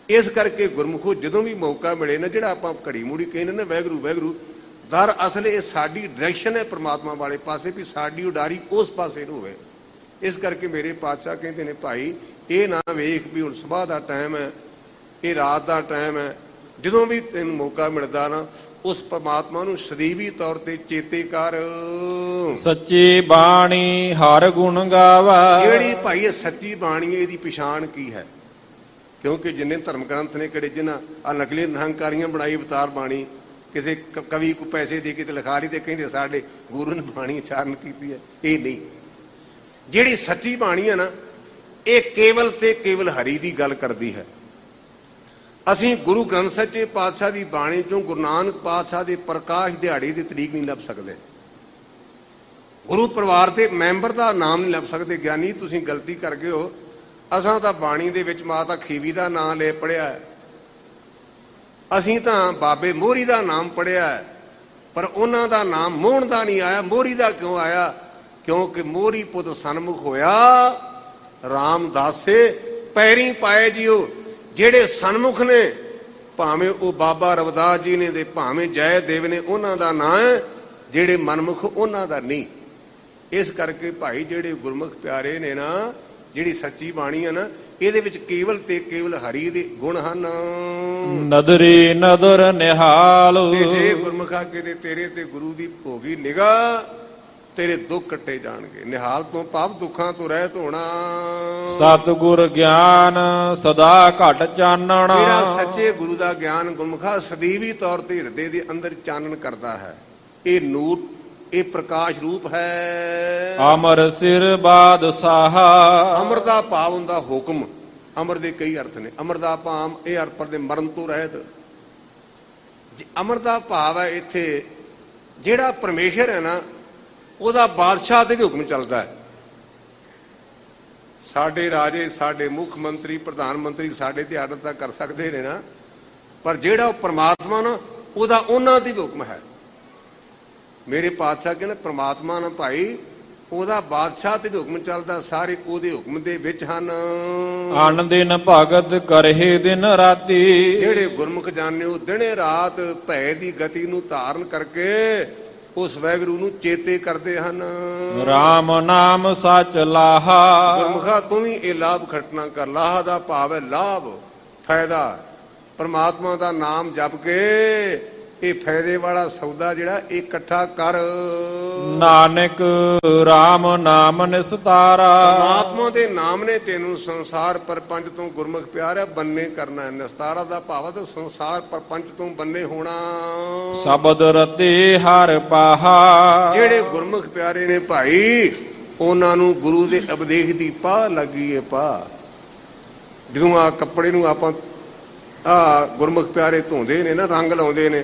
ਇਸ ਕਰਕੇ ਗੁਰਮੁਖੋ ਜਦੋਂ ਵੀ ਮੌਕਾ ਮਿਲੇ ਨਾ, ਜਿਹੜਾ ਆਪਾਂ ਘੜੀ ਮੂੜੀ ਕਹਿੰਦੇ ਨਾ ਵਾਹਿਗੁਰੂ ਵਾਹਿਗੁਰੂ, ਦਰ ਅਸਲ ਇਹ ਸਾਡੀ ਡਾਇਰੈਕਸ਼ਨ ਹੈ ਪ੍ਰਮਾਤਮਾ ਵਾਲੇ ਪਾਸੇ, ਵੀ ਸਾਡੀ ਉਡਾਰੀ ਉਸ ਪਾਸੇ ਨੂੰ ਹੋਵੇ। ਇਸ ਕਰਕੇ ਮੇਰੇ ਪਾਤਸ਼ਾਹ ਕਹਿੰਦੇ ਨੇ ਭਾਈ ਇਹ ਨਾ ਵੇਖ ਵੀ ਹੁਣ ਸੁਬਾਹ ਦਾ ਟਾਈਮ ਹੈ, ਇਹ ਰਾਤ ਦਾ ਟਾਈਮ ਹੈ। ਜਦੋਂ ਵੀ ਤੈਨੂੰ ਮੌਕਾ ਮਿਲਦਾ ਨਾ ਉਸ ਪਰਮਾਤਮਾ ਨੂੰ ਸਦੀਵੀ ਤੌਰ ਤੇ ਚੇਤੇ ਕਰ। ਸੱਚੀ ਬਾਣੀ ਹਰ ਗੁਣ ਗਾਵੈ। ਜਿਹੜੀ ਭਾਈ ਇਹ ਸੱਚੀ ਬਾਣੀ ਇਹਦੀ ਪਛਾਣ ਕੀ ਹੈ? ਕਿਉਂਕਿ ਜਿੰਨੇ ਧਰਮ ਗ੍ਰੰਥ ਨੇ ਕਿਹੜੇ ਜਿਨ੍ਹਾਂ ਆ ਨਕਲੀ ਨਿਰੰਕਾਰੀਆਂ ਬਣਾਈ ਅਵਤਾਰ ਬਾਣੀ, ਕਿਸੇ ਕਵੀ ਕੋ ਪੈਸੇ ਦੇ ਕੇ ਤੇ ਲਿਖਾ ਲਈ ਤੇ ਕਹਿੰਦੇ ਸਾਡੇ ਗੁਰੂ ਨੇ ਬਾਣੀ ਉਚਾਰਨ ਕੀਤੀ ਹੈ। ਇਹ ਨਹੀਂ। ਜਿਹੜੀ ਸੱਚੀ ਬਾਣੀ ਹੈ ਨਾ ਇਹ ਕੇਵਲ ਤੇ ਕੇਵਲ ਹਰੀ ਦੀ ਗੱਲ ਕਰਦੀ ਹੈ। ਅਸੀਂ ਗੁਰੂ ਗ੍ਰੰਥ ਸੱਚੇ ਪਾਤਸ਼ਾਹ ਦੀ ਬਾਣੀ ਚੋਂ ਗੁਰੂ ਨਾਨਕ ਪਾਤਸ਼ਾਹ ਦੇ ਪ੍ਰਕਾਸ਼ ਦਿਹਾੜੇ ਦੀ ਤਰੀਕ ਨਹੀਂ ਲੱਭ ਸਕਦੇ। ਗੁਰੂ ਪਰਿਵਾਰ ਦੇ ਮੈਂਬਰ ਦਾ ਨਾਮ ਨਹੀਂ ਲੱਭ ਸਕਦੇ। ਗਿਆਨੀ ਤੁਸੀਂ ਗਲਤੀ ਕਰ ਗਏ ਹੋ। ਅਸਾਂ ਤਾਂ ਬਾਣੀ ਦੇ ਵਿੱਚ ਮਾਤਾ ਖੀਵੀ ਦਾ ਨਾਮ ਲੈ ਪੜਿਆ ਹੈ, ਅਸੀਂ ਤਾਂ ਬਾਬੇ ਮੋਹਰੀ ਦਾ ਨਾਮ ਪੜਿਆ ਹੈ, ਪਰ ਉਹਨਾਂ ਦਾ ਨਾਮ ਮੋਹਣ ਦਾ ਨਹੀਂ ਆਇਆ। ਮੋਹਰੀ ਦਾ ਕਿਉਂ ਆਇਆ? ਕਿਉਂਕਿ ਮੋਹਰੀ ਪੁੱਤ ਸਨਮੁਖ ਹੋਇਆ ਰਾਮਦਾਸੇ ਪੈਰੀ ਪਾਏ ਜਿਉ। ਜਿਹੜੇ ਸਨਮੁਖ ਨੇ ਭਾਵੇਂ ਉਹ ਬਾਬਾ ਰਵਿਦਾਸ ਜੀ ਨੇ ਤੇ ਭਾਵੇਂ ਜੈ ਦੇਵ ਨੇ, ਉਹਨਾਂ ਦਾ ਨਾਂ ਹੈ। ਜਿਹੜੇ ਮਨਮੁਖ ਉਹਨਾਂ ਦਾ ਨਹੀਂ। ਇਸ ਕਰਕੇ ਭਾਈ ਜਿਹੜੇ ਗੁਰਮੁਖ ਪਿਆਰੇ ਨੇ ਨਾ, ਜਿਹੜੀ ਸੱਚੀ ਬਾਣੀ ਹੈ ਨਾ ਇਹਦੇ ਵਿੱਚ ਕੇਵਲ ਤੇ ਕੇਵਲ ਹਰੀ ਦੇ ਗੁਣ ਹਨ। ਨਦਰੀ ਨਦਰ ਨਿਹਾਲ। ਤੇ ਜੇ ਗੁਰਮੁਖਾ ਕਿਤੇ ਤੇਰੇ ਤੇ ਗੁਰੂ ਦੀ ਹੋਗੀ ਨਿਗਾਹ, ਤੇਰੇ ਦੁੱਖ ਕੱਟੇ ਜਾਣਗੇ। ਨਿਹਾਲ ਤੋਂ ਭਾਵ ਦੁੱਖਾਂ ਤੋਂ ਰਹਿਤ ਹੋਣਾ। ਸਤਿਗੁਰ ਗਿਆਨ ਸਦਾ ਘਟ ਚਾਨਣ। ਜਿਹੜਾ ਸੱਚੇ ਗੁਰੂ ਦਾ ਗਿਆਨ ਗੁਰਮੁਖਾ ਸਦੀਵੀ ਤੌਰ ਤੇ ਹਿਰਦੇ ਦੇ ਅੰਦਰ ਚਾਨਣ ਕਰਦਾ ਹੈ। ਇਹ ਨੂਰ, ਇਹ ਪ੍ਰਕਾਸ਼ ਰੂਪ ਹੈ। ਅਮਰ ਸਿਰ ਬਾਦਸ਼ਾਹ। ਅਮਰ ਦਾ ਭਾਵ ਹੁੰਦਾ ਹੁਕਮ। ਅਮਰ ਦੇ ਕਈ ਅਰਥ ਨੇ। ਅਮਰ ਦਾ ਭਾਵ ਇਹ ਅਰਥ ਦੇ ਮਰਨ ਤੋਂ ਰਹਿਤ। ਅਮਰ ਦਾ ਭਾਵ ਹੈ ਇੱਥੇ ਜਿਹੜਾ ਪਰਮੇਸ਼ਰ ਹੈ ਨਾ ਉਹਦਾ ਬਾਦਸ਼ਾਹ ਤੇ ਵੀ ਹੁਕਮ ਚੱਲਦਾ ਹੈ। ਸਾਡੇ ਰਾਜੇ, ਸਾਡੇ ਮੁੱਖ ਮੰਤਰੀ, ਪ੍ਰਧਾਨ ਮੰਤਰੀ ਸਾਡੇ ਤੇ ਆਰਡਰ ਤਾਂ ਕਰ ਸਕਦੇ ਨੇ ਨਾ, ਪਰ ਜਿਹੜਾ ਉਹ ਪ੍ਰਮਾਤਮਾ ਨਾ, ਉਹਦਾ ਉਹਨਾਂ ਦੀ ਵੀ ਹੁਕਮ ਹੈ। ਮੇਰੇ ਪਾਤਸ਼ਾਹ ਕਹਿੰਦੇ ਪ੍ਰਮਾਤਮਾ ਨਾ ਭਾਈ, ਉਹਦਾ ਬਾਦਸ਼ਾਹ ਤੇ ਵੀ ਹੁਕਮ ਚੱਲਦਾ, ਸਾਰੇ ਉਹਦੇ ਹੁਕਮ ਦੇ ਵਿੱਚ ਹਨ। ਅਨ ਦਿਨ ਭਗਤ ਕਰਹਿ ਦਿਨ ਰਾਤੀ। ਜਿਹੜੇ ਗੁਰਮੁਖ ਜਾਣੇ ਉਹ ਦਿਨੇ ਰਾਤ ਭੈ ਦੀ ਗਤੀ ਨੂੰ ਧਾਰਨ ਕਰਕੇ ਉਸ ਵਾਹਿਗੁਰੂ ਨੂੰ ਚੇਤੇ ਕਰਦੇ ਹਨ। RAM ਨਾਮ ਸਚ ਲਾਹਾ। ਗੁਰਮੁਖਾ ਤੂੰ ਵੀ ਇਹ ਲਾਭ ਖਟਣਾ ਕਰ। ਲਾਹਾ ਦਾ ਭਾਵ ਹੈ ਲਾਭ, ਫਾਇਦਾ। ਪਰਮਾਤਮਾ ਦਾ ਨਾਮ ਜਪ ਕੇ ਇਹ ਫਾਇਦੇ ਵਾਲਾ ਸੌਦਾ ਜਿਹੜਾ ਇਹ ਇਕੱਠਾ ਕਰ। ਨਾਨਕ RAM ਨਾਮ ਨਿਸਤਾਰਾ। ਪਰਮਾਤਮਾ ਦੇ ਨਾਮ ਨੇ ਤੈਨੂੰ ਸੰਸਾਰ ਪਰਪੰਚ ਤੋਂ ਗੁਰਮੁਖ ਪਿਆਰਿਆ ਬੰਨੇ ਕਰਨਾ ਹੈ। ਨਿਸਤਾਰਾ ਦਾ ਭਾਵ ਹੈ ਸੰਸਾਰ ਪਰਪੰਚ ਤੋਂ ਬੰਨੇ ਹੋਣਾ। ਸ਼ਬਦ ਰਤੇ ਹਰ ਪਾਹਾ। ਜਿਹੜੇ ਗੁਰਮੁਖ ਪਿਆਰੇ ਨੇ ਭਾਈ, ਉਹਨਾਂ ਨੂੰ ਗੁਰੂ ਦੇ ਉਪਦੇਸ਼ ਦੀ ਪਾਹ ਲੱਗੀ ਹੈ। ਪਾਹ ਜਦੋਂ ਆ ਕੱਪੜੇ ਨੂੰ ਆਪਾਂ ਗੁਰਮੁਖ ਪਿਆਰੇ ਧੋਂਦੇ ਨੇ ਨਾ, ਰੰਗ ਲਾਉਂਦੇ ਨੇ,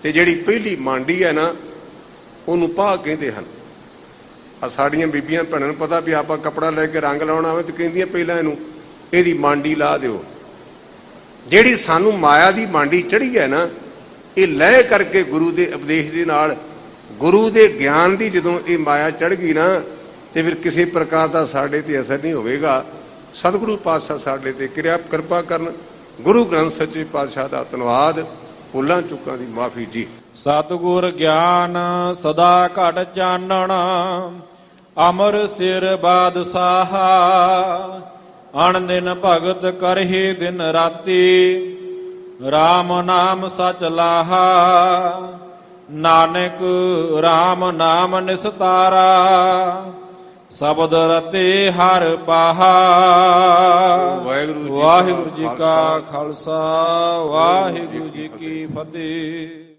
ਤੇ ਜਿਹੜੀ ਪਹਿਲੀ ਮਾਂਡੀ ਹੈ ਨਾ, ਉਹਨੂੰ ਪਾਹ ਕਹਿੰਦੇ ਹਨ। ਆ ਸਾਡੀਆਂ ਬੀਬੀਆਂ ਭੈਣਾਂ ਨੂੰ ਪਤਾ ਵੀ ਆਪਾਂ ਕੱਪੜਾ ਲੈ ਕੇ ਰੰਗ ਲਾਉਣਾ ਹੋਵੇ ਤੇ ਕਹਿੰਦੀਆਂ ਪਹਿਲਾਂ ਇਹਦੀ ਮਾਂਡੀ ਲਾ ਦਿਓ। ਜਿਹੜੀ ਸਾਨੂੰ ਮਾਇਆ ਦੀ ਮਾਂਡੀ ਚੜ੍ਹੀ ਹੈ ਨਾ, ਇਹ ਲੈ ਕਰਕੇ ਗੁਰੂ ਦੇ ਉਪਦੇਸ਼ ਦੇ ਨਾਲ, ਗੁਰੂ ਦੇ ਗਿਆਨ ਦੀ ਜਦੋਂ ਇਹ ਮਾਇਆ ਚੜ੍ਹ ਗਈ ਨਾ, ਤੇ ਫਿਰ ਕਿਸੇ ਪ੍ਰਕਾਰ ਦਾ ਸਾਡੇ ਤੇ ਅਸਰ ਨਹੀਂ ਹੋਵੇਗਾ। ਸਤਿਗੁਰੂ ਪਾਤਸ਼ਾਹ ਸਾਡੇ ਤੇ ਕਿਰਪਾ ਕਰਨ। ਗੁਰੂ ਗ੍ਰੰਥ ਸੱਚੇ ਪਾਤਸ਼ਾਹ ਦਾ ਧੰਨਵਾਦ। ਭੁੱਲਾਂ ਚੁੱਕਾਂ ਦੀ ਮਾਫੀ ਜੀ। ਸਤਿਗੁਰ ਗਿਆਨ ਸਦਾ ਘਟ ਚਾਨਣ। ਅਮਰ ਸਿਰ ਬਾਦਸ਼ਾਹਾ। ਅਣ ਦਿਨ ਭਗਤ ਕਰਹਿ ਦਿਨ ਰਾਤੀ। RAM ਨਾਮ ਸਚ ਲਾਹਾ। ਨਾਨਕ RAM ਨਾਮ ਨਿਸਤਾਰਾ। ਸ਼ਬਦ ਰਤੇ ਹਰ ਪਾਹਾ। ਵਾਹਿਗੁਰੂ ਜੀ ਕਾ ਖਾਲਸਾ, ਵਾਹਿਗੁਰੂ ਜੀ ਕੀ ਫਤਿਹ।